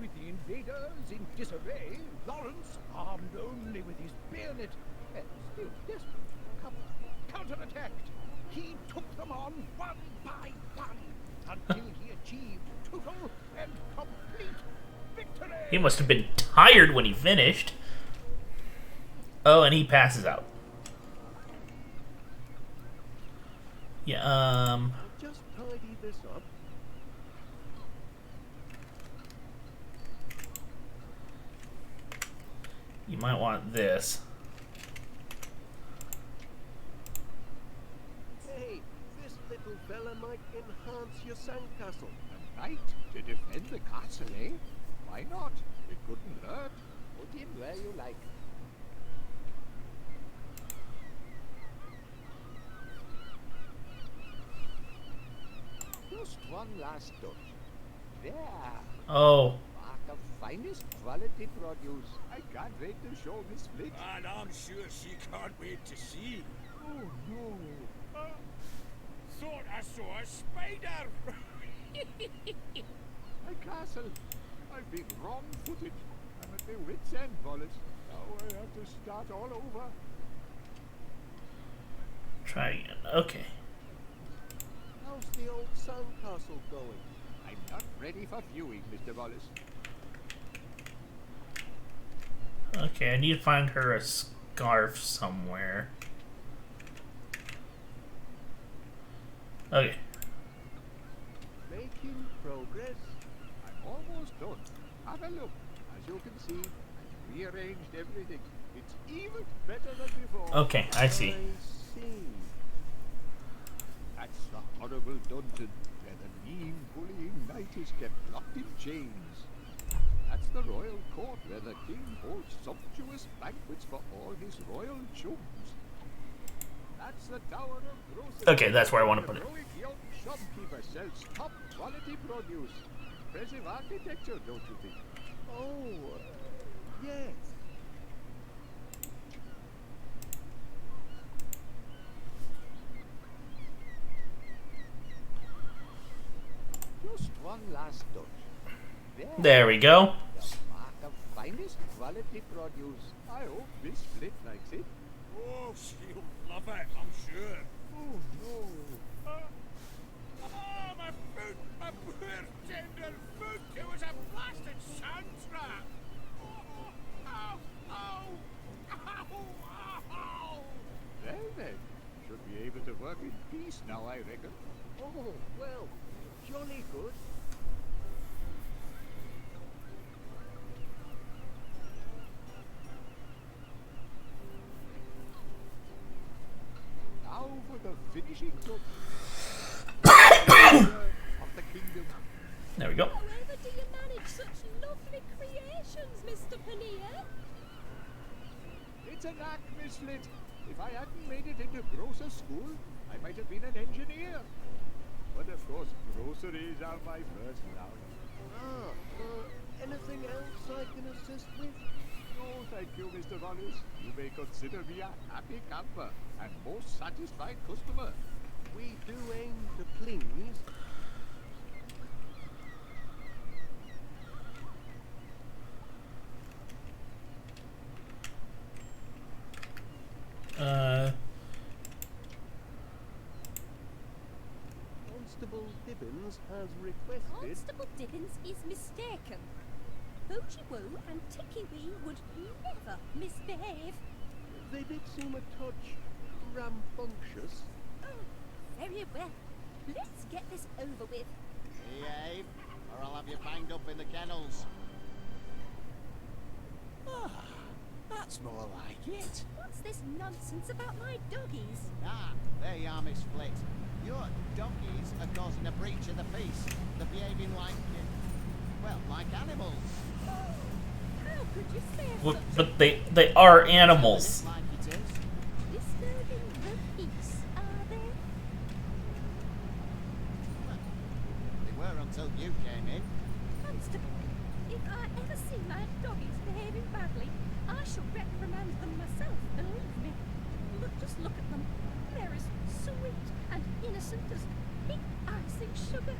With the invaders in disarray, Lawrence, armed only with his bayonet and still desperate for cover, counterattacked. He took them on one by one until he achieved total and complete victory. He must have been tired when he finished. Oh, and he passes out. Yeah, I'll just tidy this up. you might want this. Hey, this little fella might enhance your sandcastle. A knight to defend the castle, eh? Why not? It couldn't hurt. Put him where you like. Just one last touch. There. Oh, Mark of finest quality produce. I can't wait to show Miss Flint. And I'm sure she can't wait to see. Oh no. Thought I saw a spider. My castle. I've been wrong-footed. I'm at my wit's end, Wallace. Now I have to start all over. try again. Okay. How's the old sandcastle going? I'm not ready for viewing, Mr. Wallace. Okay, I need to find her a scarf somewhere. Okay. Making progress. I'm almost done. Have a look. As you can see, I've rearranged everything. It's even better than before. Okay, I see. I see. That's the horrible dungeon where the mean, bullying knight is kept locked in chains. That's the royal court where the king holds sumptuous banquets for all his royal chums. That's the Tower of Grocery. Okay, that's where I want to put it. The heroic young shopkeeper sells top quality produce. Impressive architecture, don't you think? Oh, yes. Just one last touch. There we go. The mark of finest quality produce. I hope Miss Flint likes it. Oh, she'll love it, I'm sure. Oh no. Oh, my foot! My poor tender foot! It was a blasted sand trap! Oh, ow! Ow! Ow! Ow! Well then, should be able to work in peace now, I reckon. Oh, well, jolly good. Now for the finishing touch. Of the kingdom. There we go. However do you manage such lovely creations, Mr. Paneer? It's a knack, Miss Flint. If I hadn't made it into grocer school, I might have been an engineer. But of course, groceries are my first love. Anything else I can assist with? No, thank you, Mr. Wallace. You may consider me a happy camper and most satisfied customer. We do aim to please. Dibbins has requested. Constable Dibbins is mistaken. Boogie Woo and Ticky Wee would never misbehave. They did seem a touch rambunctious. Oh, very well. Let's get this over with. Behave, or I'll have you banged up in the kennels. Ah, that's more like it. What's this nonsense about my doggies? Ah, there you are, Miss Flit. Your doggies are causing a breach of the peace. They're behaving like, well, like animals. How could you say Well, such but they are animals. Like it is. disturbing the peace, are they? Well, they were until you came in. Constable, if I ever see my doggies behaving badly, I shall reprimand them myself, believe me. But just look at them. They're as sweet and innocent as pink icing sugar.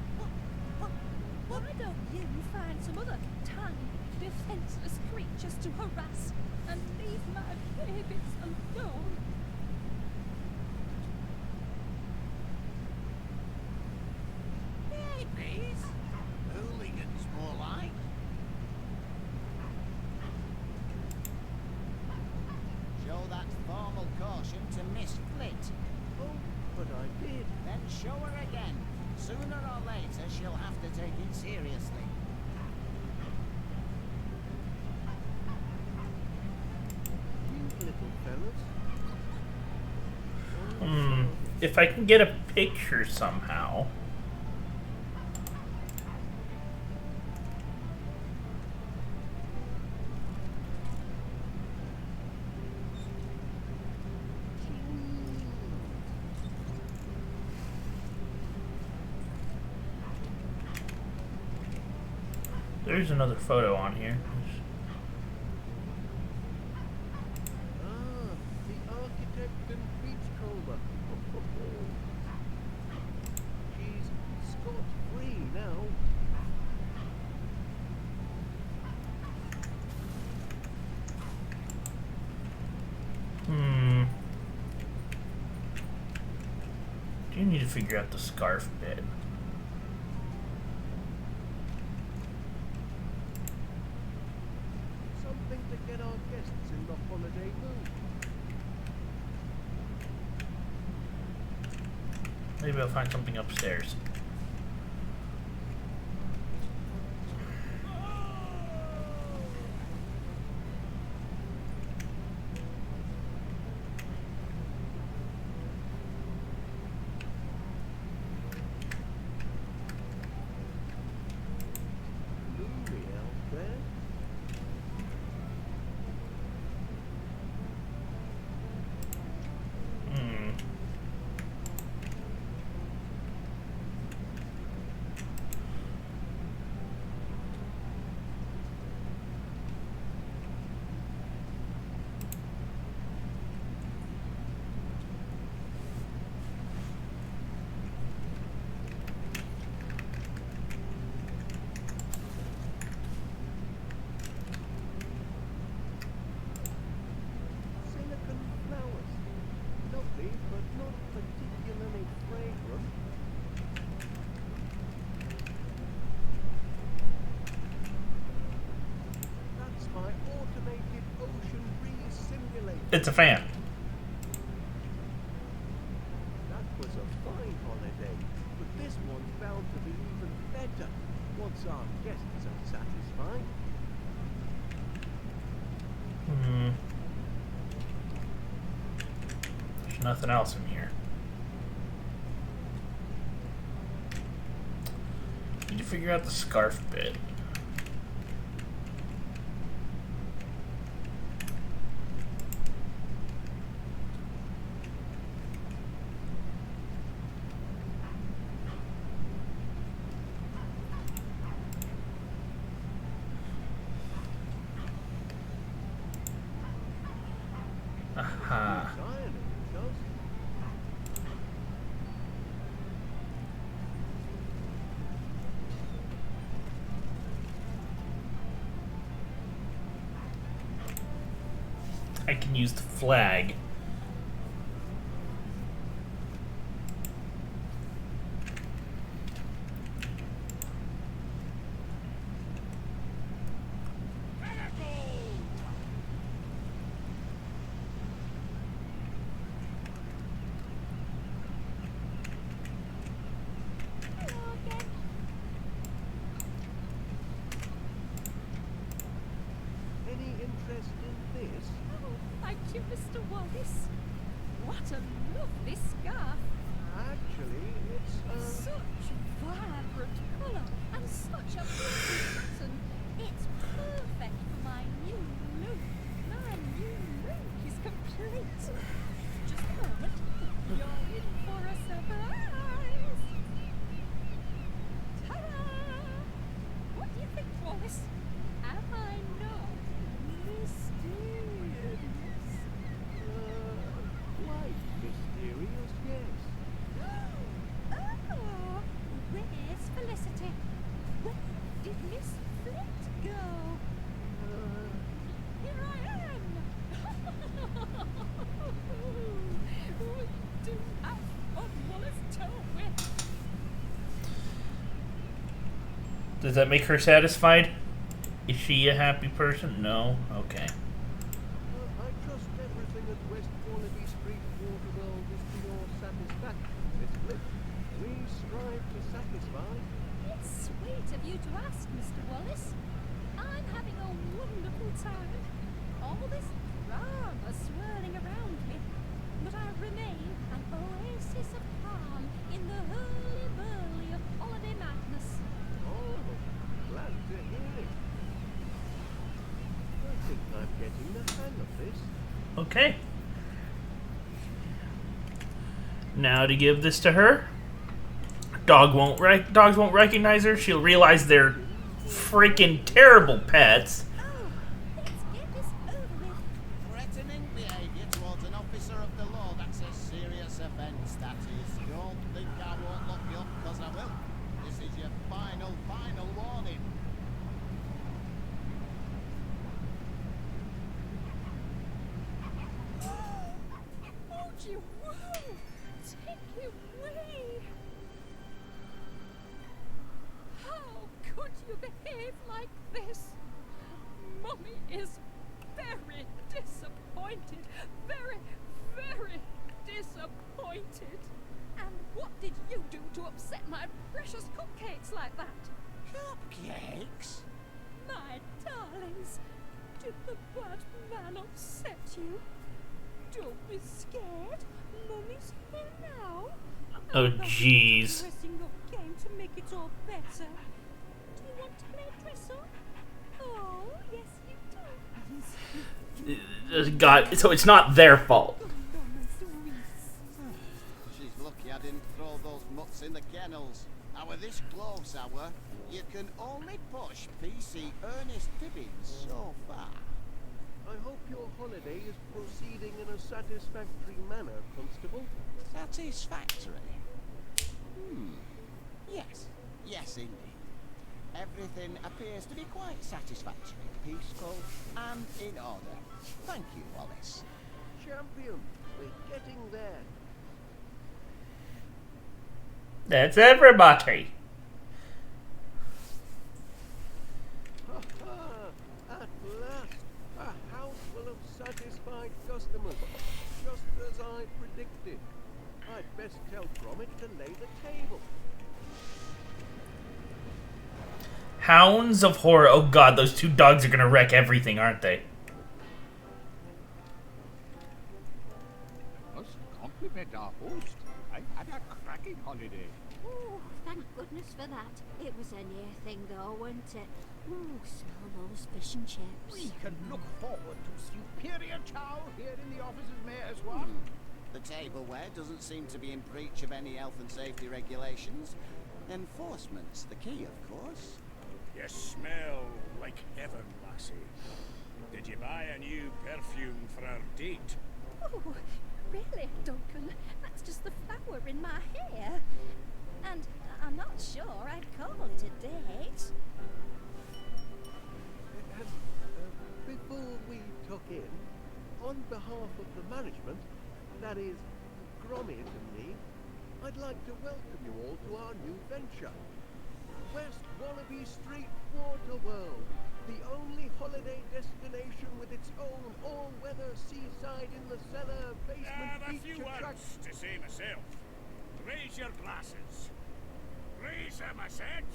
Why don't you find some other tiny, defenseless creatures to harass and leave my babies alone? Babies? Hooligans, more like. Show that formal caution to Miss Flit. Oh, but I did. Then show her again. Sooner or later, she'll have to take it seriously. Cute little fellas. If I can get a picture somehow. There's another photo on here. Ah, the architect and beachcomber. She's scot-free now. Do you need to figure out the scarf bit? Something to get our guests in the holiday mood. Maybe I'll find something upstairs. Gloomy out there. Silicon flowers. Lovely, but not particularly fragrant. That's my automated ocean breeze simulator. It's a fan. That was a fine holiday, but this one's bound to be even better once our guests are satisfied. There's nothing else in here. Need to figure out the scarf bit. Aha. Ironing does. I can use the flag. you, Mr. Wallace. What a lovely scarf. Actually, it's Such vibrant colour and such a pretty pattern. It's perfect for my new look. My new look is complete. Just a moment. You're in for a surprise. Ta-da! What do you think, Wallace? Am I not mysterious? quite mysterious, yes. Oh, where's Felicity? Where did Miss Flint go? Here I am! We do have fun, Wallace, don't we? Does that make her satisfied? Is she a happy person? No? Okay. I trust everything at West Wallaby Street Waterworld is to your satisfaction, Miss Flint. We strive to satisfy. It's sweet of you to ask, Mr. Wallace. I'm having a wonderful time. All this drama swirling around me, but I remain an oasis of calm in the hurly-burly of holiday madness. Oh, glad to hear it. I think I'm getting the hang of this. Okay. Now to give this to her. Dogs won't recognize her. She'll realize they're freaking terrible pets. Oh, let's get this over with. Threatening behaviour towards an officer of the law, that's a serious offence, that is. Don't think I won't lock you up, because I will. This is your final warning. Oh, you woo! Take it away! How could you behave like this? Mummy is very disappointed. Very, very disappointed. And what did you do to upset my precious cupcakes like that? Cupcakes? My darlings, did the bad man upset you? Don't be scared. Mummy's here now. Oh, I'm not jeez. dressing up game to make it all better. Do you want to play dress up? Oh, yes you do. God, so it's not their fault. Come on, my sweets. She's lucky I didn't throw those mutts in the kennels. Our this close hour, you can only push PC Ernest Tibbins so far. I hope your holiday is proceeding in a satisfactory manner, Constable. Satisfactory? Yes indeed. Everything appears to be quite satisfactory, peaceful, and in order. Thank you, Wallace. Champion, we're getting there. That's everybody. Ha ha! At last, a house full of satisfied customers, just as I predicted. I'd best tell Gromit to lay the table. Hounds of Horror. Oh god, those two dogs are gonna wreck everything, aren't they? Must compliment our host. I had a cracking holiday. Oh, thank goodness for that. It was a near thing though, wasn't it? Ooh, smell those fish and chips. We can look forward to superior chow here in the officers' mayor's ward. The tableware doesn't seem to be in breach of any health and safety regulations. Enforcement's the key, of course. You smell like heaven, lassie. Did you buy a new perfume for our date? Oh, really, Duncan? That's just the flower in my hair. And I'm not sure I'd call it a date. And before we tuck in, on behalf of the management, that is, Gromit and me, I'd like to welcome you all to our new venture. West Wallaby Street Waterworld, the only holiday destination with its own all-weather seaside in the cellar I basement have a beach few attraction. words to say myself. Raise your glasses. Raise them, I said.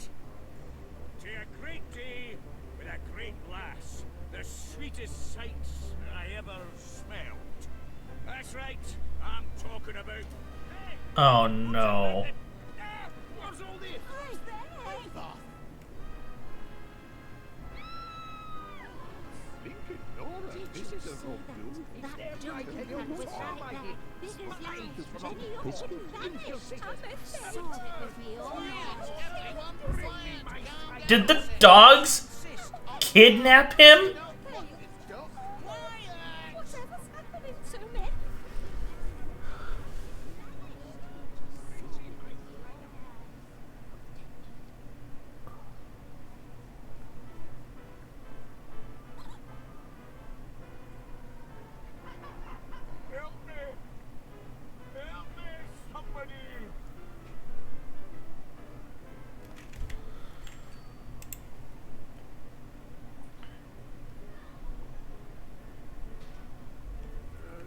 To a great day with a great lass. The sweetest sights I ever smelled. That's right. I'm talking about. Hey, Oh no. what's all this? Who's there? Blinking Nora, Did this you is see a rock blue. that? Them That like Duncan hell was was right my there, head. big as Spies life. from Jenny a Upton biscuit vanished. infiltrator. Saw it with me own eyes. Everyone Bring me quiet, my calm sight. Did the down. dogs Insist on kidnap him? No, what the dog? Quiet! Whatever's happening to me? Help me! Help me, somebody!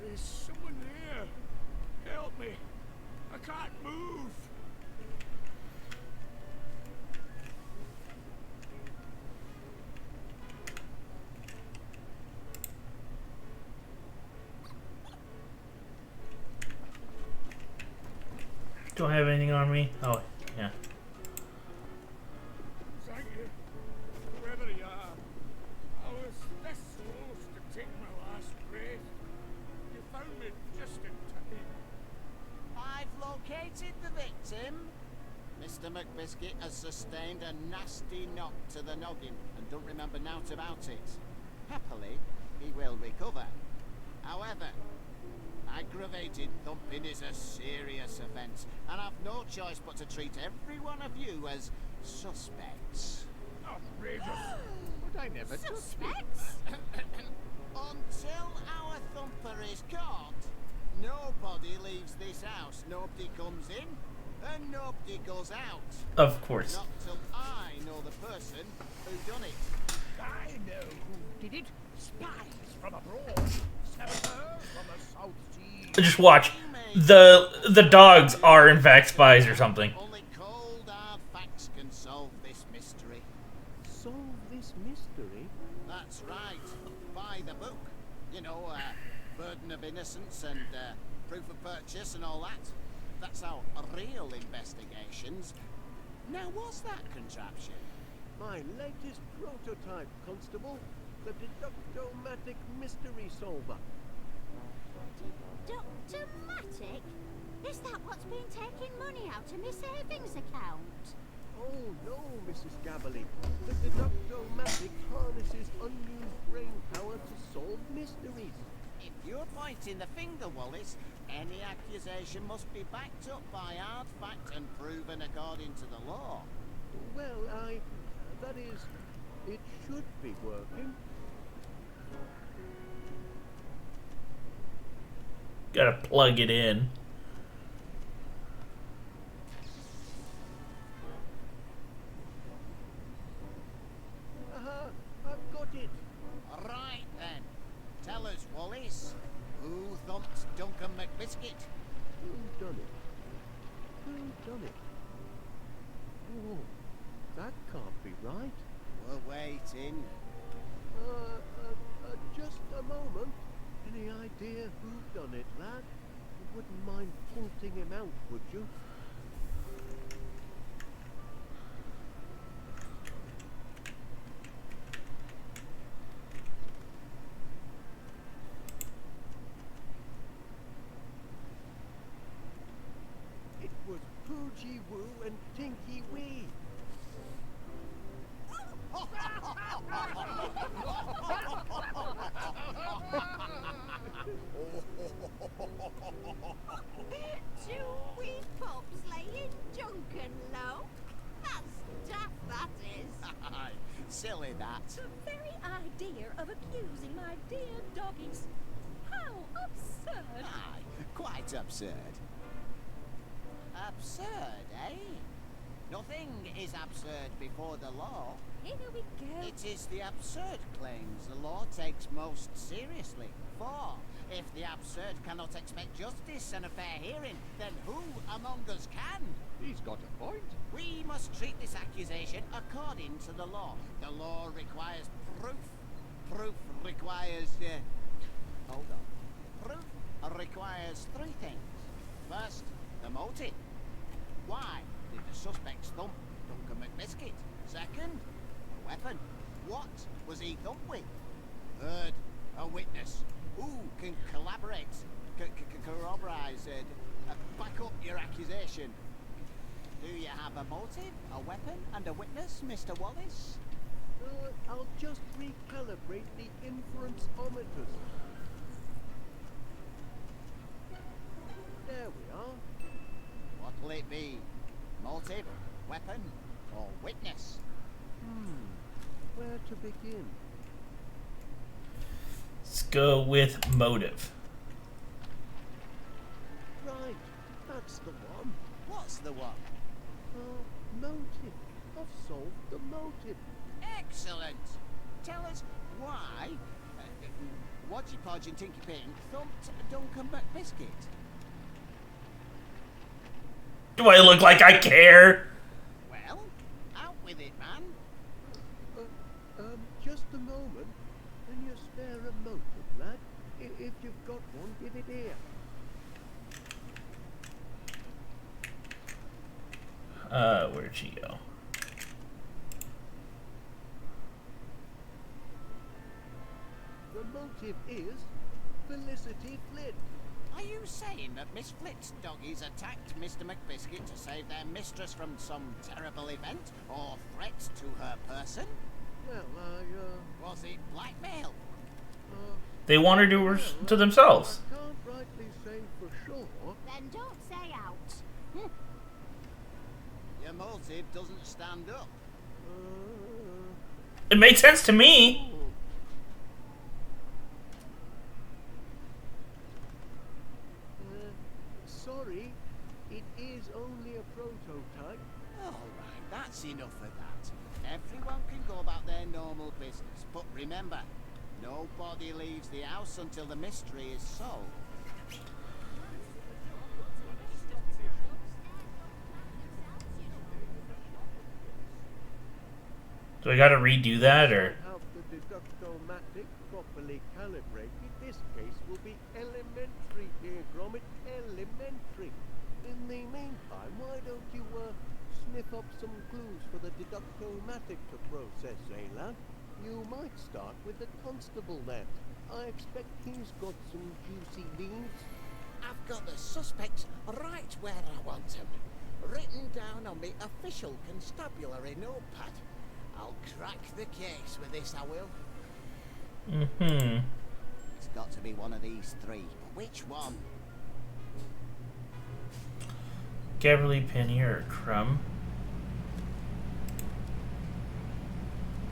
There's someone there. Help me. I can't move. Do I have anything on me? Oh, yeah. Thank you. Wherever you are, I was this close to taking my last breath. You found me just in time. I've located the victim. Mr. McBiscuit has sustained a nasty knock to the noggin and don't remember naught about it. Happily, he will recover. However, aggravated thumping is a serious offence, and I've no choice but to treat every one of you as suspects. Outrageous. But I never touched it. Suspects? Until our thumper is caught, nobody leaves this house. Nobody comes in, and nobody goes out. Of course. Not till I know the person who done it. I know who did it. Spies from abroad. Saboteurs from the South Sea. Just watch. The dogs are in fact spies or something. Only cold hard facts can solve this mystery. Solve this mystery? That's right. By the book. You know, burden of innocence and proof of purchase and all that. That's how real investigations. Now, what's that contraption? My latest prototype, Constable. The Deductomatic Mystery Solver. Deductomatic? Is that what's been taking money out of my savings account? Oh no, Mrs. Gabberly. The Deductomatic harnesses unused brain power to solve mysteries. If you're pointing the finger, Wallace, any accusation must be backed up by hard fact and proven according to the law. Well, that is, it should be working. Gotta plug it in. Aha, I've got it. Right then. Tell us, Wallace, who thumped Duncan McBiscuit? Who done it? Who done it? Oh, that can't be right. We're waiting. Just a moment. Any idea who done it, lad? You wouldn't mind pointing him out, would you? It was Poogie Woo and Tinky Wee. Two wee pups laying Duncan low? That's daft, that is. Silly that. The very idea of accusing my dear doggies. How absurd! Aye, quite absurd. Absurd, eh? Nothing is absurd before the law. Here we go. It is the absurd claims the law takes most seriously. For if the absurd cannot expect justice and a fair hearing, then who among us can? He's got a point. We must treat this accusation according to the law. The law requires proof. Proof requires... hold on. Proof requires three things. First, the motive. Why did the suspects thump Duncan McBiscuit? Second, the weapon. What was he thumped with? Third, a witness. Who can collaborate, corroborate, back up your accusation? Do you have a motive, a weapon, and a witness, Mr. Wallace? I'll just recalibrate the inference-ometers. There we are. What'll it be? Motive, weapon, or witness? Where to begin? Let's go with motive. Right, that's the one. What's the one? Motive. I've solved the motive. Excellent! Tell us why Wodgy Podge and Tinky Pink thumped Duncan McBiscuit. Do I look like I care? Well, out with it, man. Just a moment. Can you spare a motive, lad? If you've got one, give it here. Where'd she go? The motive is Felicity Flint. Are you saying that Miss Flit's doggies attacked Mr. McBiscuit to save their mistress from some terrible event or threat to her person? Well, Was it blackmail? They want her to themselves. I can't rightly say for sure. Then don't say out. Your motive doesn't stand up. It made sense to me. Sorry, it is only a prototype. All right, that's enough of that. Everyone can go about their normal business, but remember, nobody leaves the house until the mystery is solved. Do I gotta redo that, or? Have the deductomatic properly calibrated. This case will be elementary here, Gromit. Elementary. In the meantime, why don't you sniff up some clues for the deductomatic to process, eh, lad? You might start with the constable then. I expect he's got some juicy leads. I've got the suspects right where I want them, written down on the official constabulary notepad. I'll crack the case with this, I will. It's got to be one of these three. But which one? Gabrielle Penny or Crumb?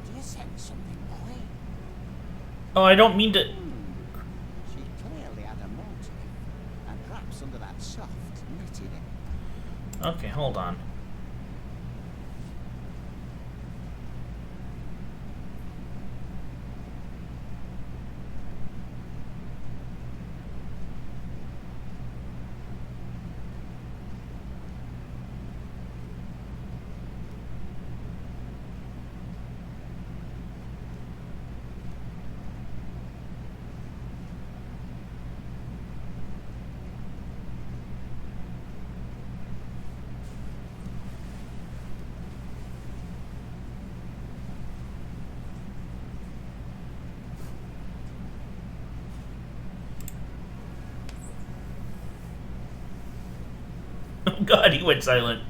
Do you sense something, boy? Oh, I don't mean to. She clearly had a motive, and perhaps under that soft, knitted it. Okay, hold on. Oh God, he went silent.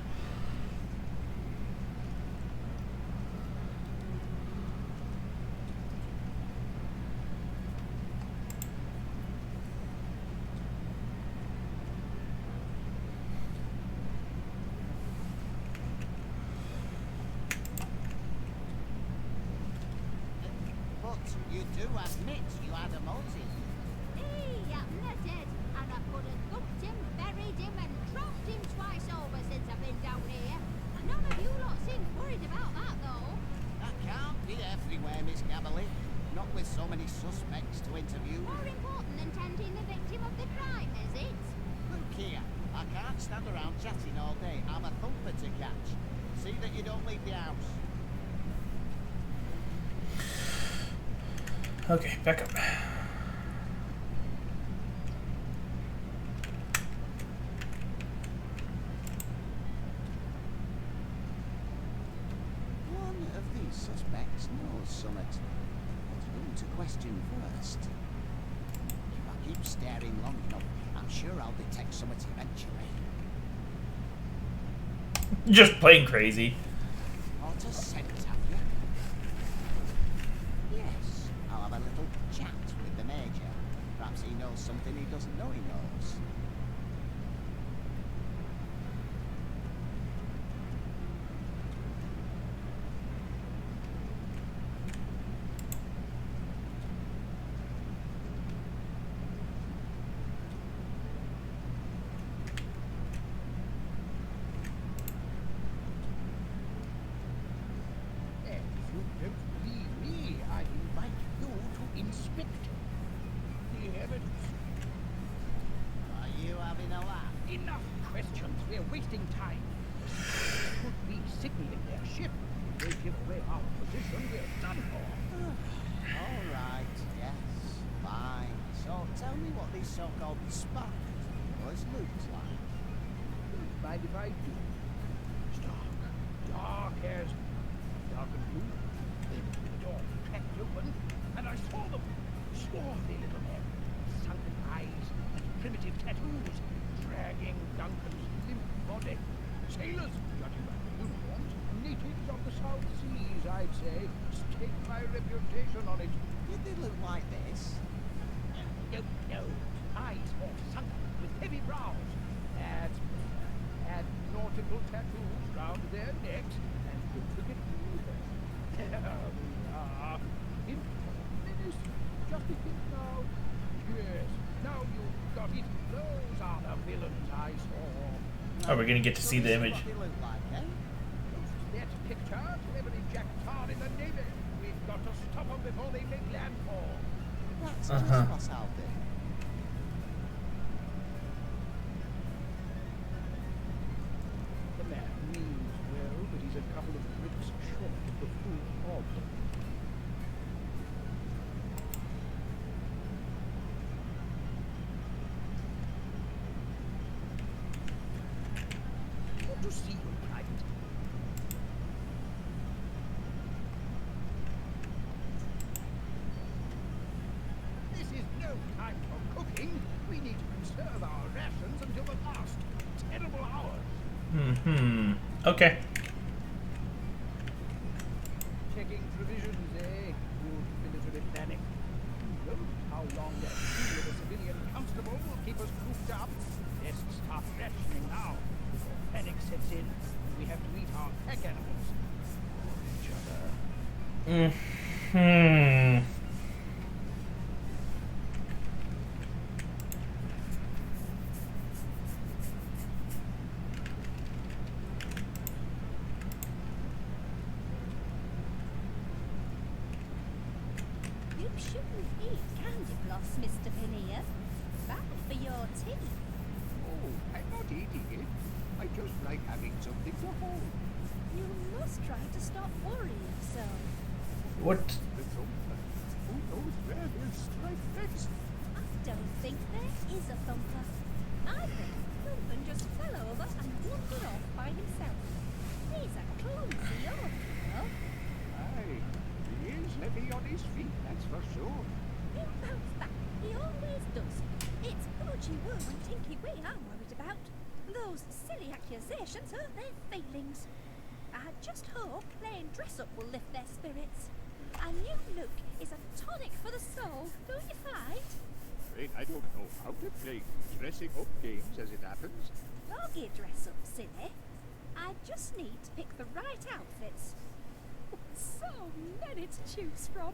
But you do admit you had a motive. Hey, you nutted. And I could have dumped him, buried him, and dropped him twice over since I've been down here. None of you lot seem worried about that, though. That can't be everywhere, Miss Gaberly. Not with so many suspects to interview. More important than tending the victim of the crime, is it? Look here, I can't stand around chatting all day. I'm a thumper to catch. See that you don't leave the house. Okay, back up. knows summit. What's wrong to question first? If I keep staring long enough, I'm sure I'll detect summit eventually. Just plain crazy. What a scent, have you? Yes, I'll have a little chat with the Major. Perhaps he knows something he doesn't know he knows. If you don't believe me, I invite you to inspect the evidence. Are you having a laugh? Enough questions. We're wasting time. Could be signaling their ship. If they give away our position, we're done for. All right, yes, fine. So tell me what these so-called sparkles looks like. Don't mind if I do. It's dark. Dark as dark and blue. Then the door cracked open, and I saw them. Swarthy little men, sunken eyes and primitive tattoos, dragging Duncan's limp body. Sailors, judging by the uniforms, natives of the South Seas, I'd say. Stake my reputation on it. Did they look like this? No. Eyes more sunken, with heavy brows. And nautical tattoos round their necks, and don't forget there we are. In menace. Just a hint now. Yes, now you've got it. Those are the villains I saw. Oh, we're gonna get to see the This is image. what they look like, eh? That picture, every Jack Tar in the Navy. We've got to stop them before they make landfall. That's Uh-huh. just what's out there. The man means well, but he's a couple of bricks short of the full problem. Want to see you, Private? This is no time for cooking. We need to conserve our rations until the last terrible hours. Okay. Checking provisions, eh? Good military planning. Who knows how long that deal with a civilian constable will keep us cooped up? Let's start rationing now, before panic sets in and we have to eat our pack animals. Or each other. You shouldn't eat candy floss, Mr. Pinnear. Bad for your teeth. Oh, I'm not eating it. I just like having something to hold. You must try to stop worrying so. What? The thumper. Who knows where he'll strike next? I don't think there is a thumper. I think Thumpen just fell over and wandered off by himself. He's a clumsy old fellow. Aye, he is heavy on his feet, that's for sure. He'll bounce back. He always does. It's Poochie Woo and Tinky Wee I'm worried about. Those silly accusations hurt their feelings. I just hope playing dress-up will lift their spirits. A new look is a tonic for the soul, don't you find? Afraid I don't know how to play dressing up games as it happens. Doggy dress-up, silly. I just need to pick the right outfits. So many to choose from.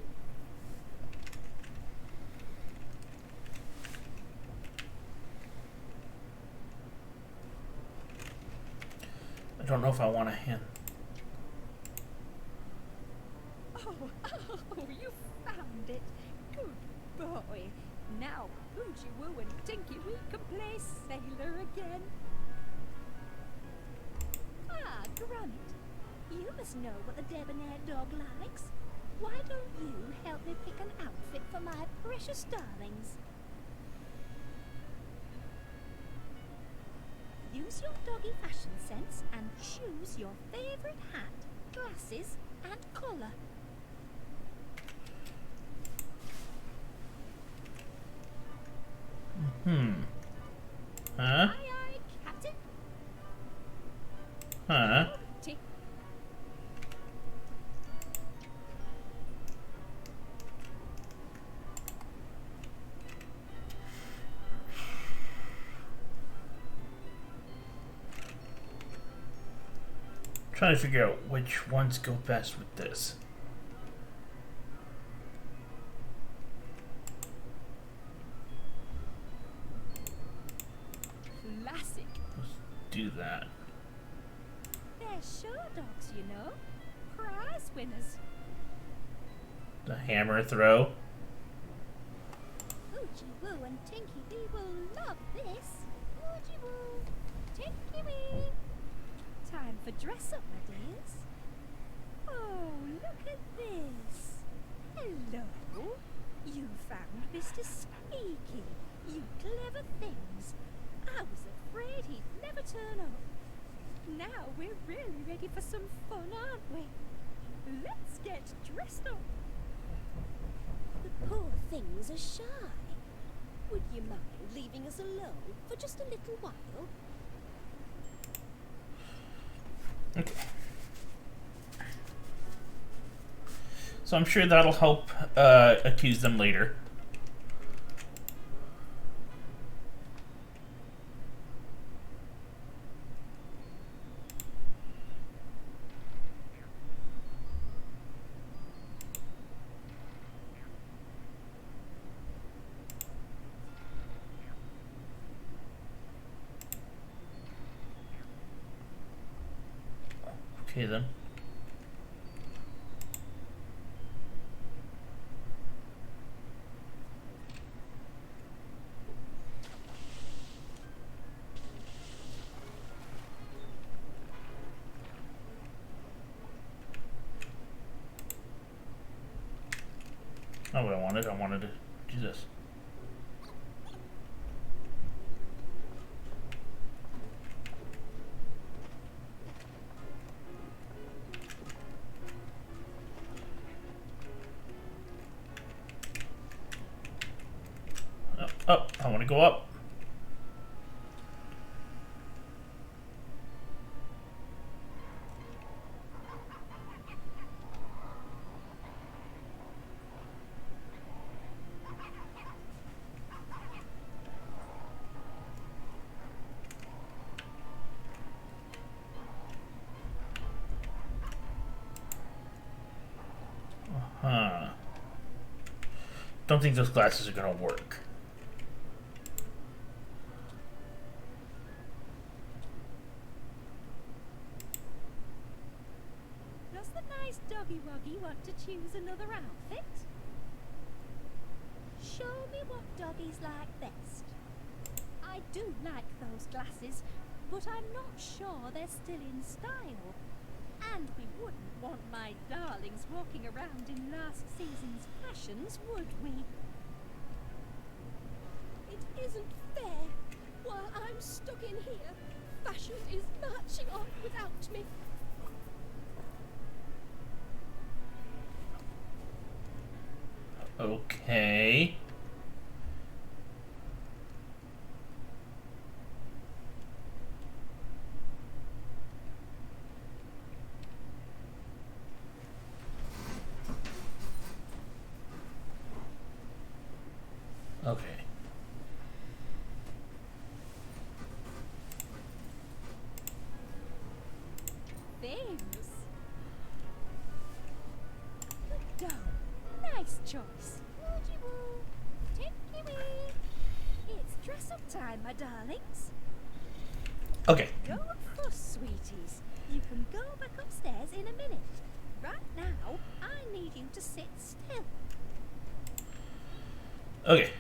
I don't know if I want a hand. Oh, you found it. Good boy. Now Poochie Woo and Tinky Wee can play sailor again. Ah, Gromit, you must know what the debonair dog likes. Why don't you help me pick an outfit for my precious darlings? Use your doggy fashion sense and choose your favourite hat, glasses and collar. Huh? Aye, aye, Captain. Huh? Tick. Trying to figure out which ones go best with this. Classic. Let's do that. They're show dogs, you know. Prize winners. The hammer throw. Oochie Woo and Tinky Wee will love this. Oochie Woo, Tinky Wee. Time for dress up, my dears. Oh, look at this. Hello. You found Mr. Squeaky. You clever things. I was afraid he'd never turn up. Now we're really ready for some fun, aren't we? Let's get dressed up. The poor things are shy. Would you mind leaving us alone for just a little while? Okay. So I'm sure that'll help accuse them later. Okay then. Not what I wanted. I wanted to do this. Up. I want to go up. Huh. Don't think those glasses are gonna work. Does the nice doggy woggy want to choose another outfit? Show me what doggies like best. I do like those glasses, but I'm not sure they're still in style. And we wouldn't want my darlings walking around in last season's fashions, would we? It isn't fair. While I'm stuck in here, fashion is marching on without me. Okay. Okay. Famous. Good dog. Nice choice. Woogie woo. Tinky wee. It's dress up time, my darlings. Okay. Don't fuss, sweeties. You can go back upstairs in a minute. Right now, I need you to sit still. Okay.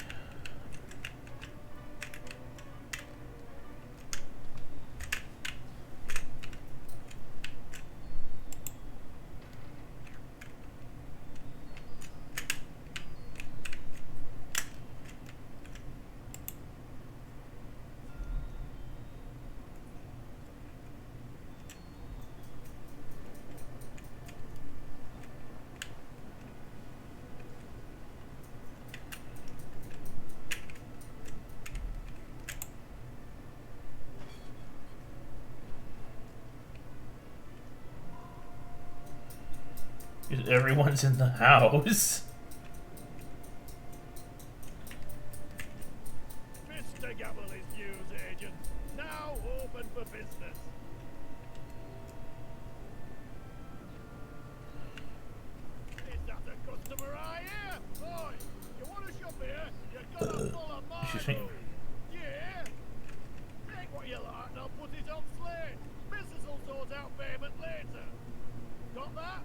Everyone's in the house. Mr. Gabbley's news agent, now open for business. Is that the customer I hear? Boy, you want to shop here? You gotta follow my Excuse me. rules. Yeah? Take what you like and I'll put it on slate. Business will sort out payment later. Got that?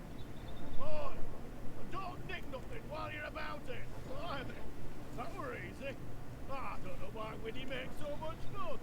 Boy, and don't nick nothing while you're about it. Blimey, that were easy. I don't know why Winnie makes so much fuss.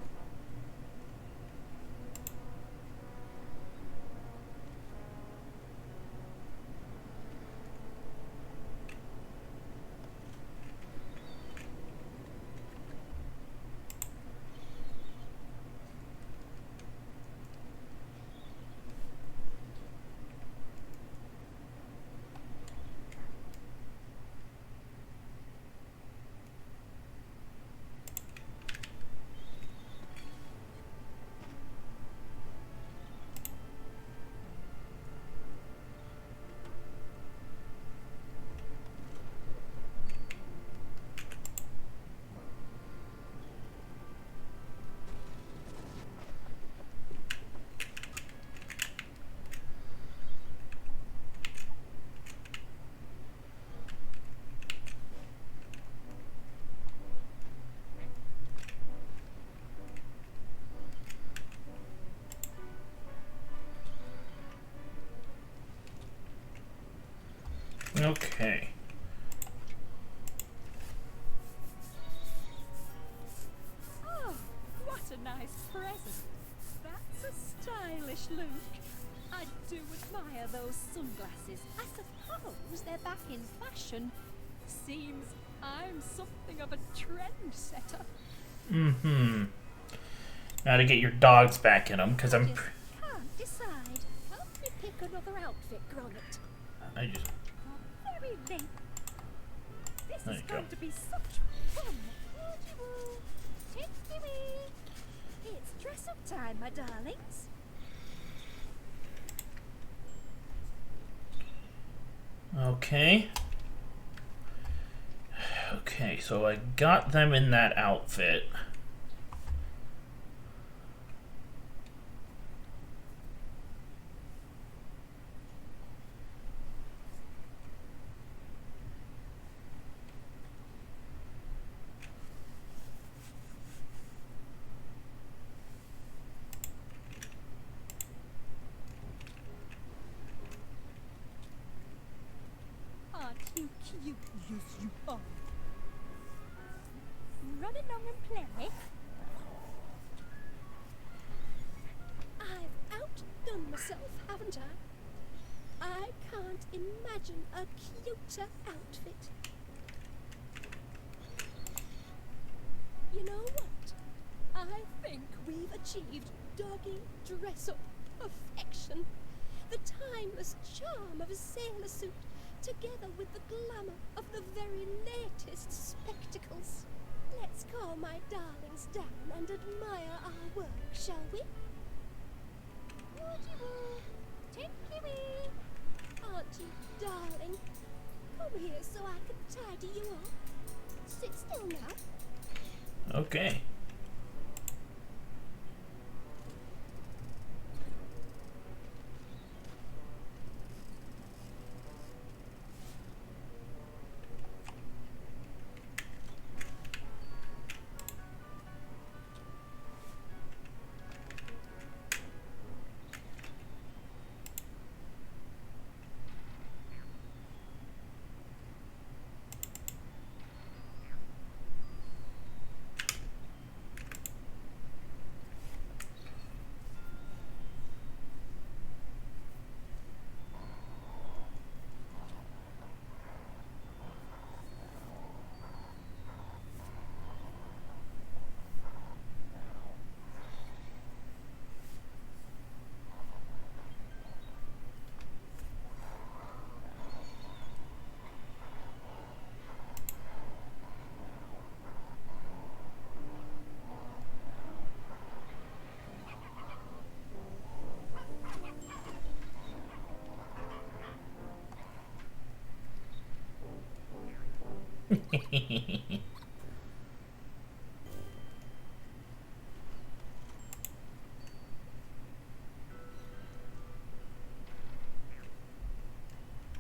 Okay. Oh, what a nice present. That's a stylish look. I do admire those sunglasses. I suppose they're back in fashion. Seems I'm something of a trendsetter. Mm-hmm. Now to get your dogs back in them, because I'm... Just can't decide. Help me pick another outfit, Gromit. I just... Oh, very late. This There is you go. going to be such fun. Woo-dee-woo. Tickety-wee. It's dress-up time, my darlings. Okay. Okay, so I got them in that outfit. Aren't you cute? Yes, you are. Run along and play. I've outdone myself, haven't I? I can't imagine a cuter outfit. You know what? I think we've achieved doggy dress-up perfection. The timeless charm of a sailor suit, together with the glamour of the very latest spectacles. Let's calm my darlings down and admire our work, shall we? Woody-woo, tickly-wee. Aren't you darling? Come here so I can tidy you up. Sit still now. Okay.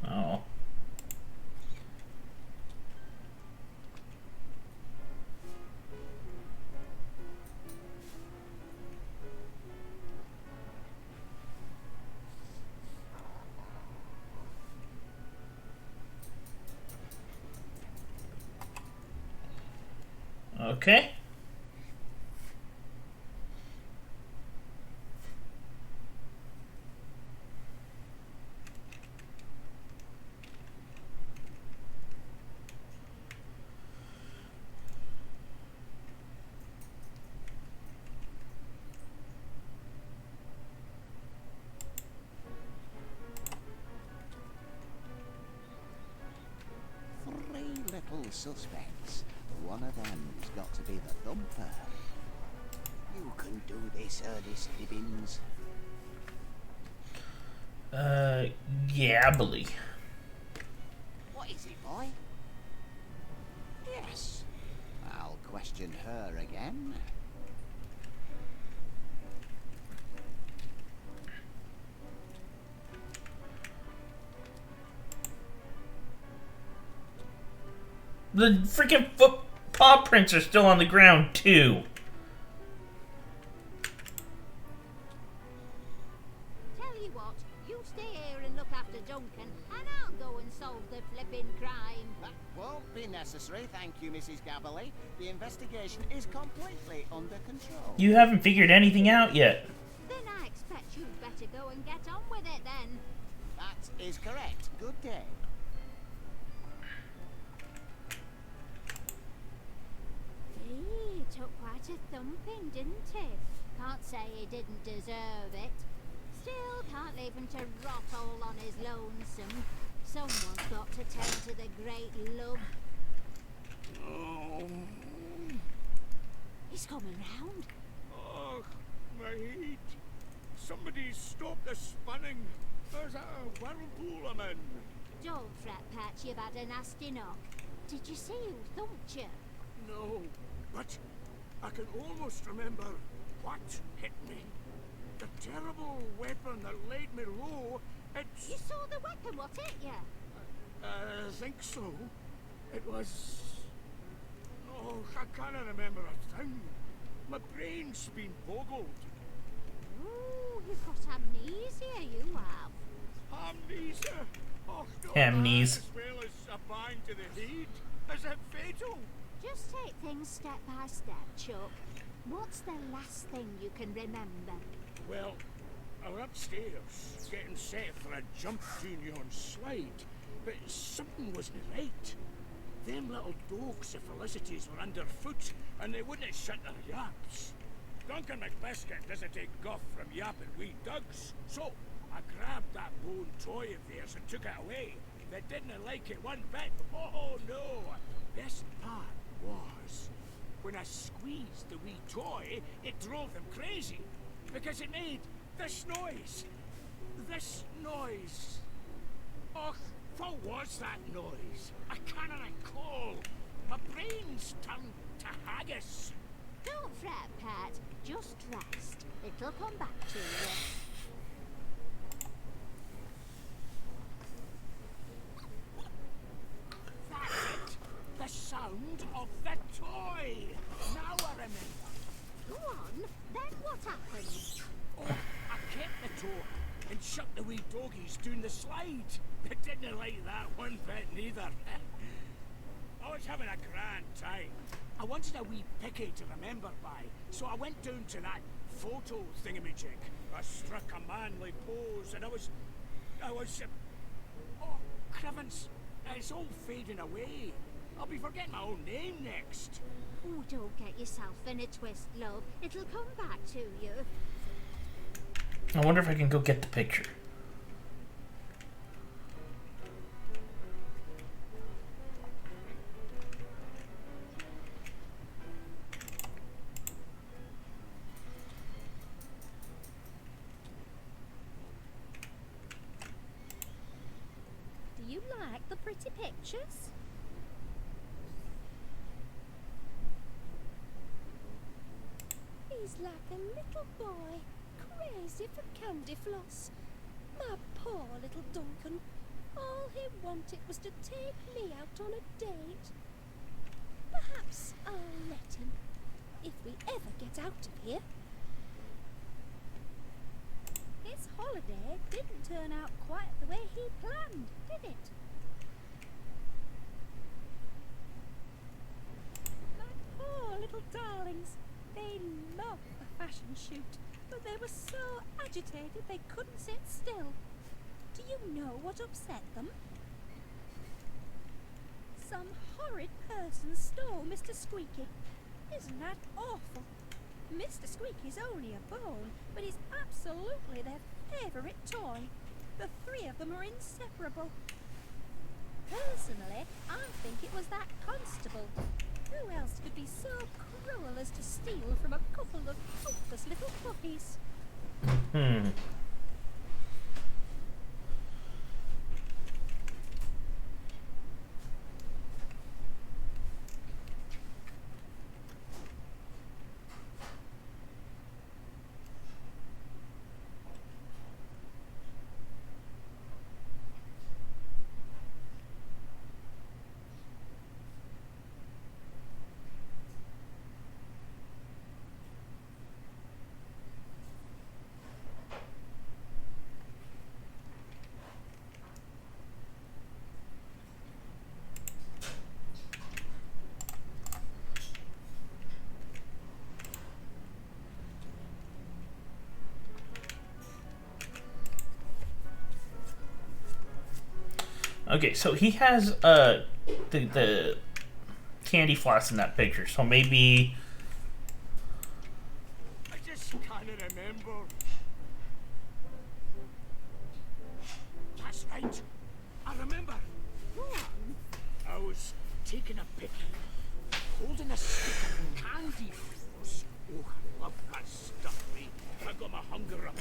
Oh. Okay. Three little suspects. One of them's got to be the thumper. You can do this, Ernest Hibbins. Yeah, I believe. What is it, boy? Yes. I'll question her again. The freaking foot paw prints are still on the ground, too. Tell you what, you stay here and look after Duncan, and I'll go and solve the flipping crime. That won't be necessary, thank you, Mrs. Gabberley. The investigation is completely under control. You haven't figured anything out yet. Then I expect you'd better go and get on with it then. That is correct. Good day. He took quite a thumping, didn't he? Can't say he didn't deserve it. Still, can't leave him to rot all on his lonesome. Someone's got to tend to the great love. Oh, He's coming round. oh, my head. Somebody stop the spinning. There's a whirlpool I'm in. Don't fret, Pat, you've had a nasty knock. Did you see who thumped you? No, but I can almost remember what hit me. The terrible weapon that laid me low, You saw the weapon, what hit you? I think so. It was... Oh, I can't remember a thing. My brain's been boggled. Ooh, you've got amnesia, you have. Amnesia? Oh, no, Amnesia. as well as a bang to the head. Is it fatal? Just take things step by step, Chuck. What's the last thing you can remember? Well, I was upstairs, getting set for a jump union slide, but something wasn't right. Them little dogs of Felicity's were underfoot, and they wouldn't shut their yaps. Duncan McBiscuit doesn't take guff from yapping wee dugs, so I grabbed that bone toy of theirs and took it away. They didn't like it one bit. Oh no! Best part was, when I squeezed the wee toy, it drove them crazy, because it made this noise. This noise. Och, what was that noise? I can't recall. My brain's turned to haggis. Don't fret, Pat. Just rest. It'll come back to you. That's it. The sound of the toy. Now I remember. Go on. Then what happened? Oh, I kept the toy and shut the wee doggies down the slide. They didn't like that one bit neither. I was having a grand time. I wanted a wee picky to remember by, so I went down to that photo thingamajig. I struck a manly pose, and I was, oh, Crivens, it's all fading away. I'll be forgetting my own name next. Oh, don't get yourself in a twist, love. It'll come back to you. I wonder if I can go get the picture. Do you like the pretty pictures? He's like a little boy, crazy for candy floss. My poor little Duncan. All he wanted was to take me out on a date. Perhaps I'll let him, if we ever get out of here. His holiday didn't turn out quite the way he planned, did it? My poor little darlings. They loved the fashion shoot, but they were so agitated they couldn't sit still. Do you know what upset them? Some horrid person stole Mr. Squeaky. Isn't that awful? Mr. Squeaky's only a bone, but he's absolutely their favourite toy. The three of them are inseparable. Personally, I think it was that constable. Who else could be so cruel as to steal from a couple of helpless little puppies? Okay, so he has the candy floss in that picture, so maybe. I just can't remember. That's right. I remember. Go on. I was taking a pic, holding a stick of candy floss. Oh, I love that stuff, mate. I got my hunger up.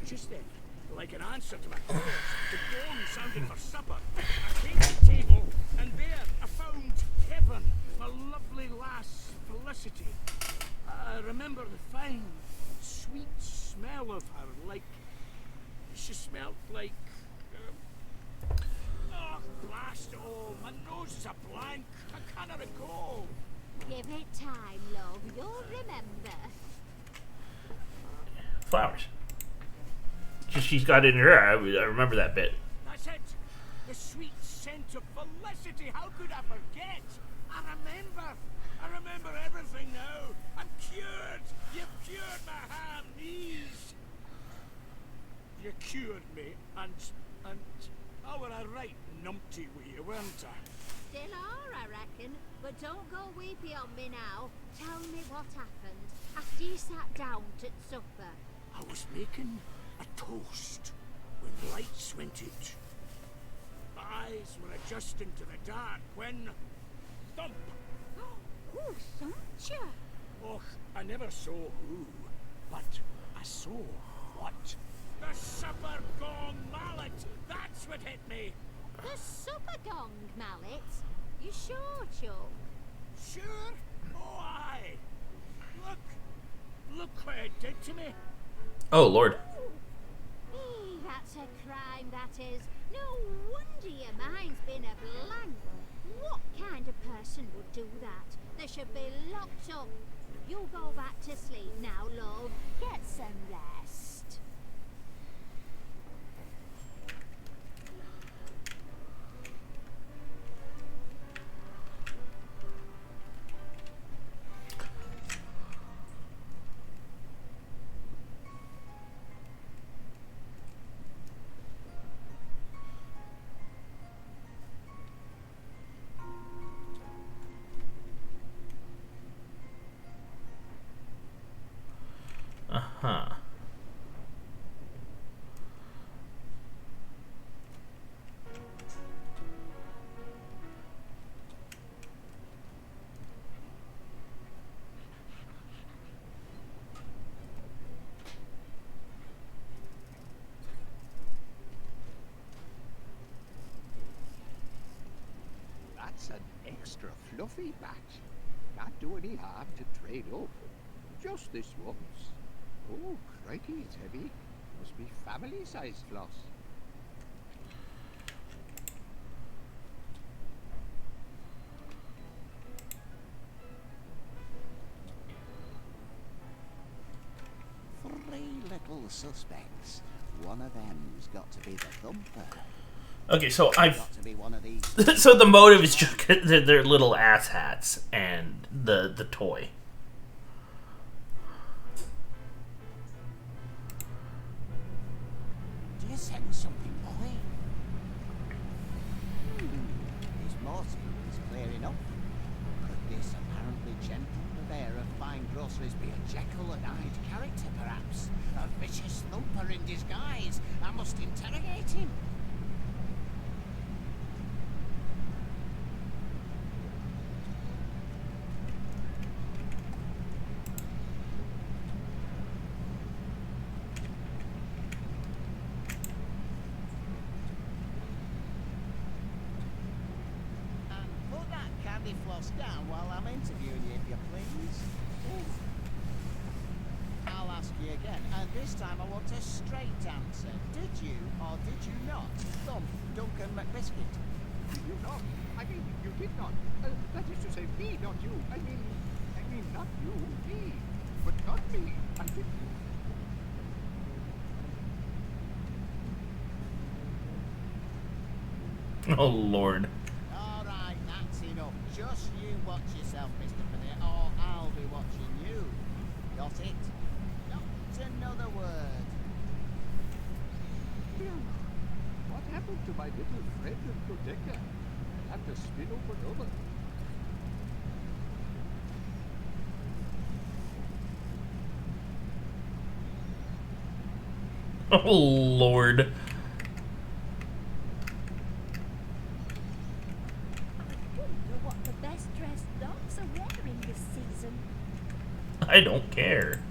Just then, like an answer to my prayers, the gong sounded for supper. I came to the table, and there I found Heaven, my lovely lass Felicity. I remember the fine, sweet smell of her, like she smelled like. Oh, blast it all! My nose is a blank. I cannot recall. Give it time, love. You'll remember. Flowers. She's got it in her eye. I remember that bit. That's it. The sweet scent of Felicity. How could I forget? I remember everything now. I'm cured. You've cured my ham knees. You cured me, and I were a right numpty with you, weren't I? Still are, I reckon. But don't go weepy on me now. Tell me what happened after you sat down at supper. I was making a toast when lights went out. My eyes were adjusting to the dark when... thump! Who thumped you? Och, I never saw who, but I saw what. The supper gong mallet! That's what hit me! The supper gong, Mallet. You sure, Chuck? Sure? Oh, aye. Look what it did to me. Oh, Lord. That's a crime, that is. No wonder your mind's been a blank. What kind of person would do that? They should be locked up. You go back to sleep now, love. Get some rest. Uh-huh. That's an extra fluffy batch. Can't do any harm to trade up. Just this once. Oh, crikey, it's heavy. Must be family-sized floss. Three little suspects. One of them's got to be the thumper. Okay, so I've Got to be one of these. so the motive is just their little ass hats and the toy. Do you sense something, boy? His motive is clear enough. Could this apparently gentle purveyor of fine groceries be a Jekyll and Hyde character, perhaps? A vicious thumper in disguise. I must interrogate him. And put that candy floss down while I'm interviewing you, if you please. Ooh. I'll ask you again, and this time I want a straight answer. Did you or did you not thump Duncan McBiscuit? Did you not? I mean, you did not. That is to say, me, not you. I mean, not you, me. But not me. I didn't. Oh Lord. All right, that's enough. Just you watch yourself, Mr. Purveyor, or I'll be watching you. Got it? Not another word. Dear Lord, what happened to my little friend and protector? I'll have to spin over and over. Oh Lord. I wonder what the best dressed dogs are wearing this season. I don't care.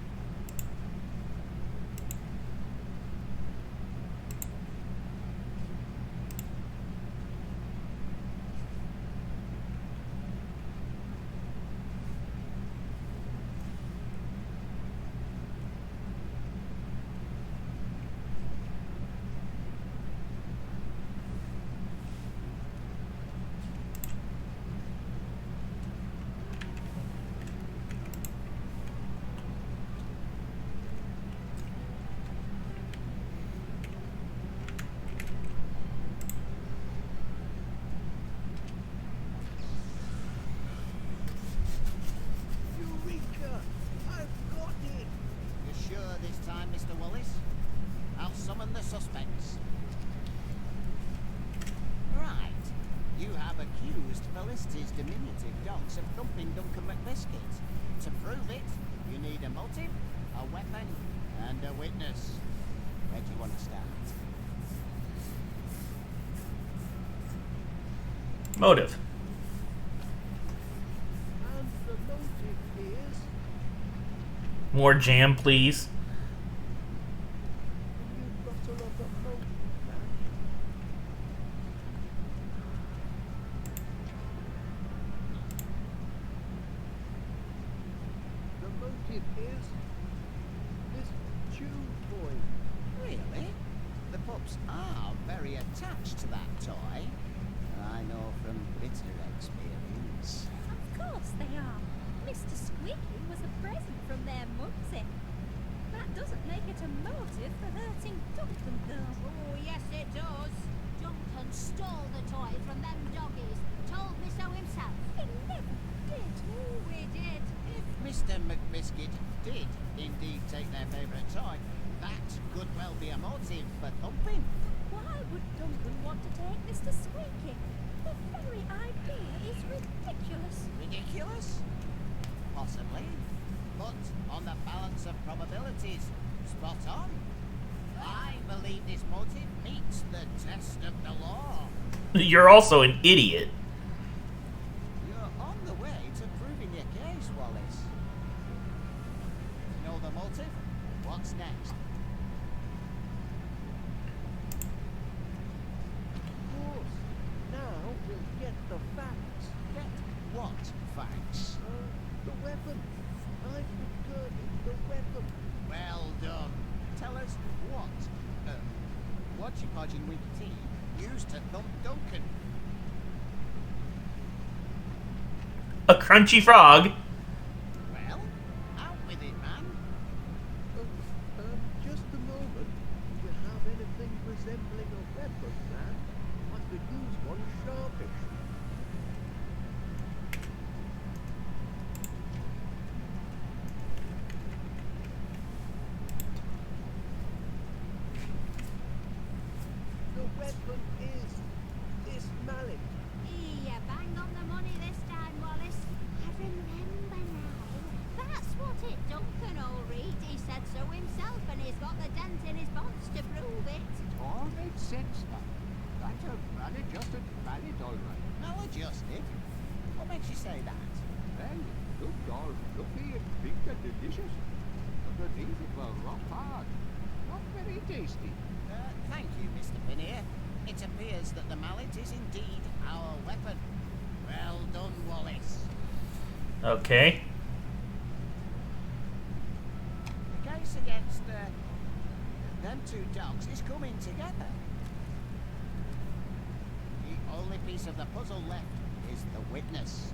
Eureka! I've got it! You sure this time, Mr. Wallace? I'll summon the suspects. Right. You have accused Felicity's diminutive dogs of thumping Duncan McBiscuit. To prove it, you need a motive, a weapon, and a witness. Where do you want to start? Motive. And the motive is... More jam, please. You bottle of the motive, man. The motive is... this chew toy. Really? The pups are very attached to that toy. I know from bitter experience. Of course they are. Mr. Squeaky was a present from their mumsy. That doesn't make it a motive for hurting Duncan, though. Oh, yes it does. Duncan stole the toy from them doggies. Told me so himself. He never did. Oh, we did. If Mr. McBiscuit did indeed take their favourite toy, that could well be a motive for thumping. Why would Duncan want to take Mr. Squeaky? The very idea is ridiculous. Ridiculous? Possibly. But on the balance of probabilities, spot on. I believe this motive meets the test of the law. You're also an idiot. You're on the way to proving your case, Wallace. Know the motive? What's next? Of course. Now we'll get the facts. Get what facts? The weapon. I've procured it crunchy podge and winky tea used to thump Duncan. A crunchy frog. Well, out with it, man. Just a moment. Do you have anything resembling a weapon, man? I could use one sharpish. The weapon is this mallet. You bang on the money this time, Wallace. I remember now. That's what it Duncan O'Reed. He said so himself, and he's got the dent in his bonds to prove it. All makes sense now. That's a maladjusted mallet, all right. Maladjusted? What makes you say that? Well, it looked all fluffy and pink and delicious. Underneath it was rock hard. Not very tasty. Thank you, Mr. Pinnear. It appears that the mallet is indeed our weapon. Well done, Wallace. Okay. The case against them two dogs is coming together. The only piece of the puzzle left is the witness.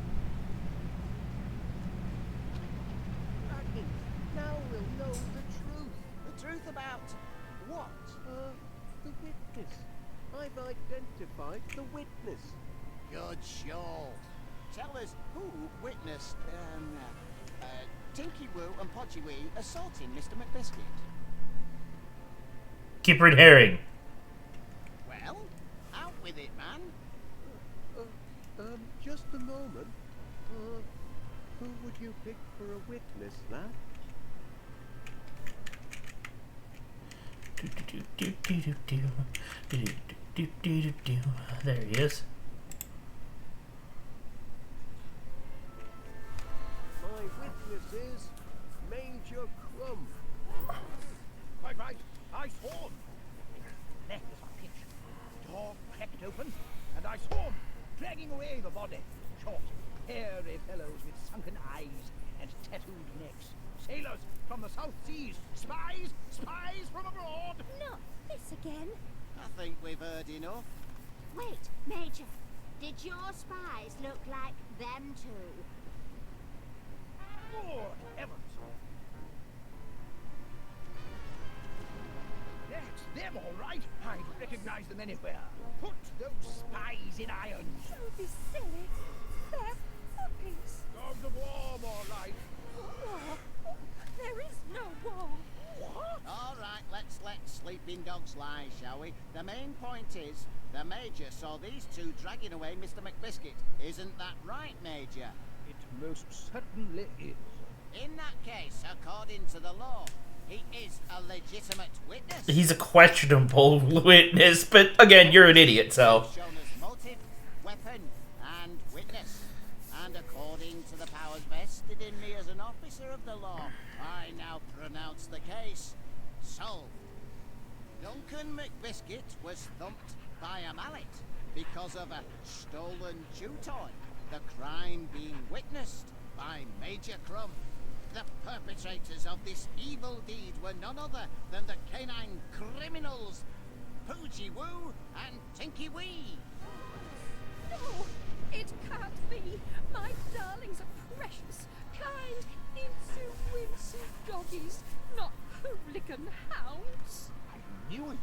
Baggins, now we'll know the truth. The truth about what? The witness. I've identified the witness. Good show. Tell us who witnessed Tinky Woo and Podgy Wee assaulting Mr. McBiscuit. Kippered herring. Well, out with it, man. Just a moment. Who would you pick for a witness, lad? There he is. My witness is Major Crumb. Right. I saw him. Neck was on pitch. Door cracked open, and I saw him dragging away the body. Short, hairy fellows with sunken eyes and tattooed necks. Sailors from the South Seas. Spies from abroad. Not this again. I think we've heard enough. Wait, Major. Did your spies look like them two? Good heavens. That's them, all right. I'd recognize them anywhere. Put those spies in irons. Don't be silly. They're puppies. Dogs of war, more like. War. There is no war. What? All right, let's let sleeping dogs lie, shall we? The main point is, the Major saw these two dragging away Mr. McBiscuit. Isn't that right, Major? It most certainly is. In that case, according to the law, he is a legitimate witness. He's a questionable witness, but again, you're an idiot, so. Shown us motive, weapon, and witness. And according to the powers vested in me as an officer of the law, I now pronounce the case solved. Duncan McBiscuit was thumped by a mallet because of a stolen chew toy. The crime being witnessed by Major Crumb. The perpetrators of this evil deed were none other than the canine criminals, Poogie Woo and Tinky Wee. No, it can't be. My darlings are precious, kind, incy-wincy doggies, not hooligan hounds. I knew it.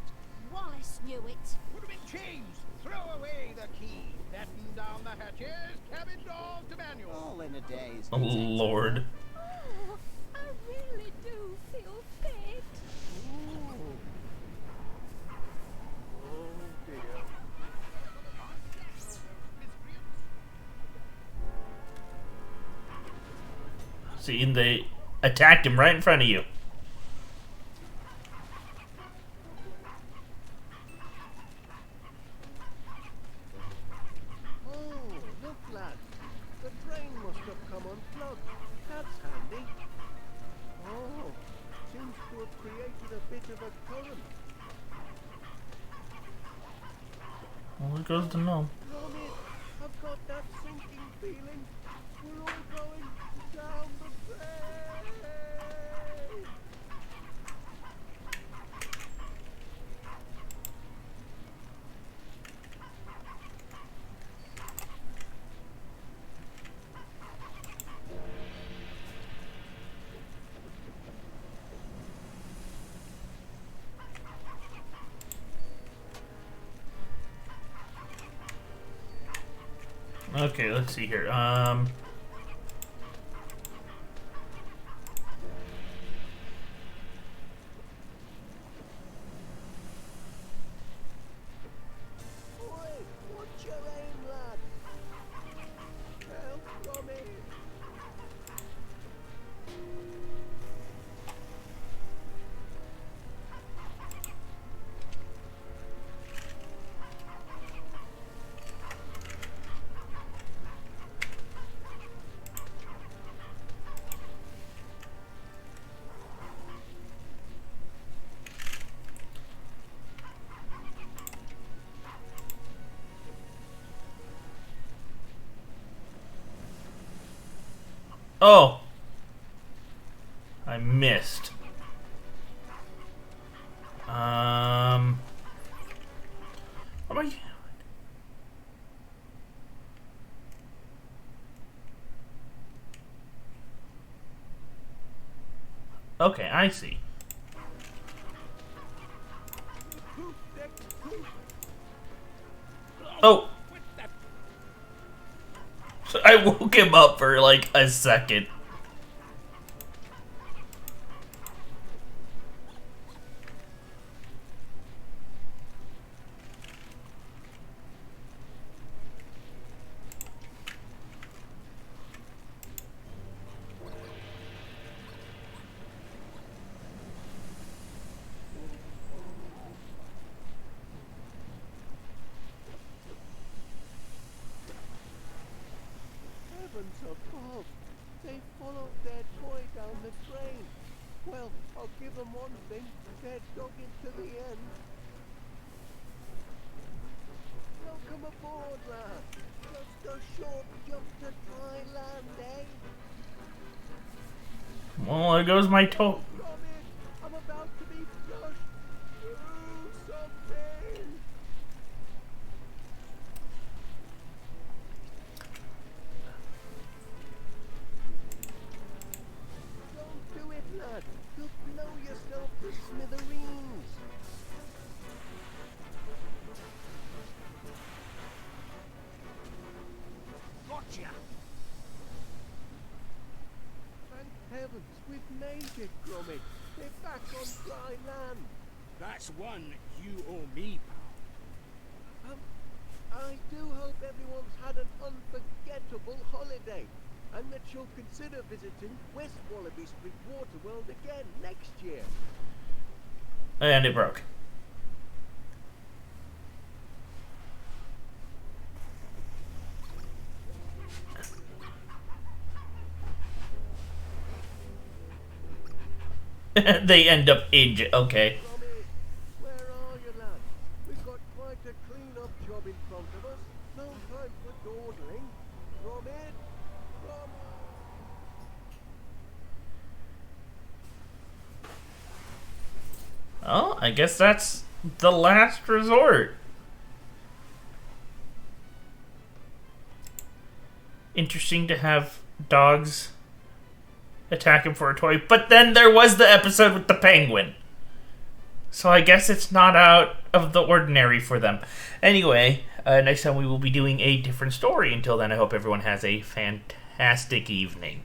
Wallace knew it. Put them in chains. Throw away the key. Batten down the hatches. Cabin doors to manual. All in a daze. Oh, Lord. Oh, I really do feel fit. Oh dear. See, they attacked him right in front of you. Oh, look, lad. The drain must have come unplugged. That's handy. Oh, seems to have created a bit of a current. Well, it goes to know. Gromit, I've got that sinking feeling. We're all going down the drain. Okay, let's see here. Oi, watch your aim, lad. Help, Gromit. Oh! I missed. What am I... Okay, I see. Oh! So I woke him up for like a second. Heavens above! They followed their toy down the drain. Well, I'll give them one thing. They're dogged to the end. Welcome aboard, lad. Just a short jump to dry land, eh? Well, there goes my toe. Gromit, I'm about to be flushed. Do something! Don't do it, lad. You'll blow yourself to smithereens. Gotcha! Thank heavens, we've made it, Gromit. They're back on dry land. That's one you owe me, pal. I do hope everyone's had an unforgettable holiday, and that you'll consider visiting West Wallaby Street Waterworld again next year. And it broke. They end up injured. Okay. Gromit, where are you, lad? We've got quite a clean-up job in front of us. No time for dawdling. Gromit, Gromit. Well, I guess that's the last resort. Interesting to have dogs attack him for a toy. But then there was the episode with the penguin. So I guess it's not out of the ordinary for them. Anyway, next time we will be doing a different story. Until then, I hope everyone has a fantastic evening.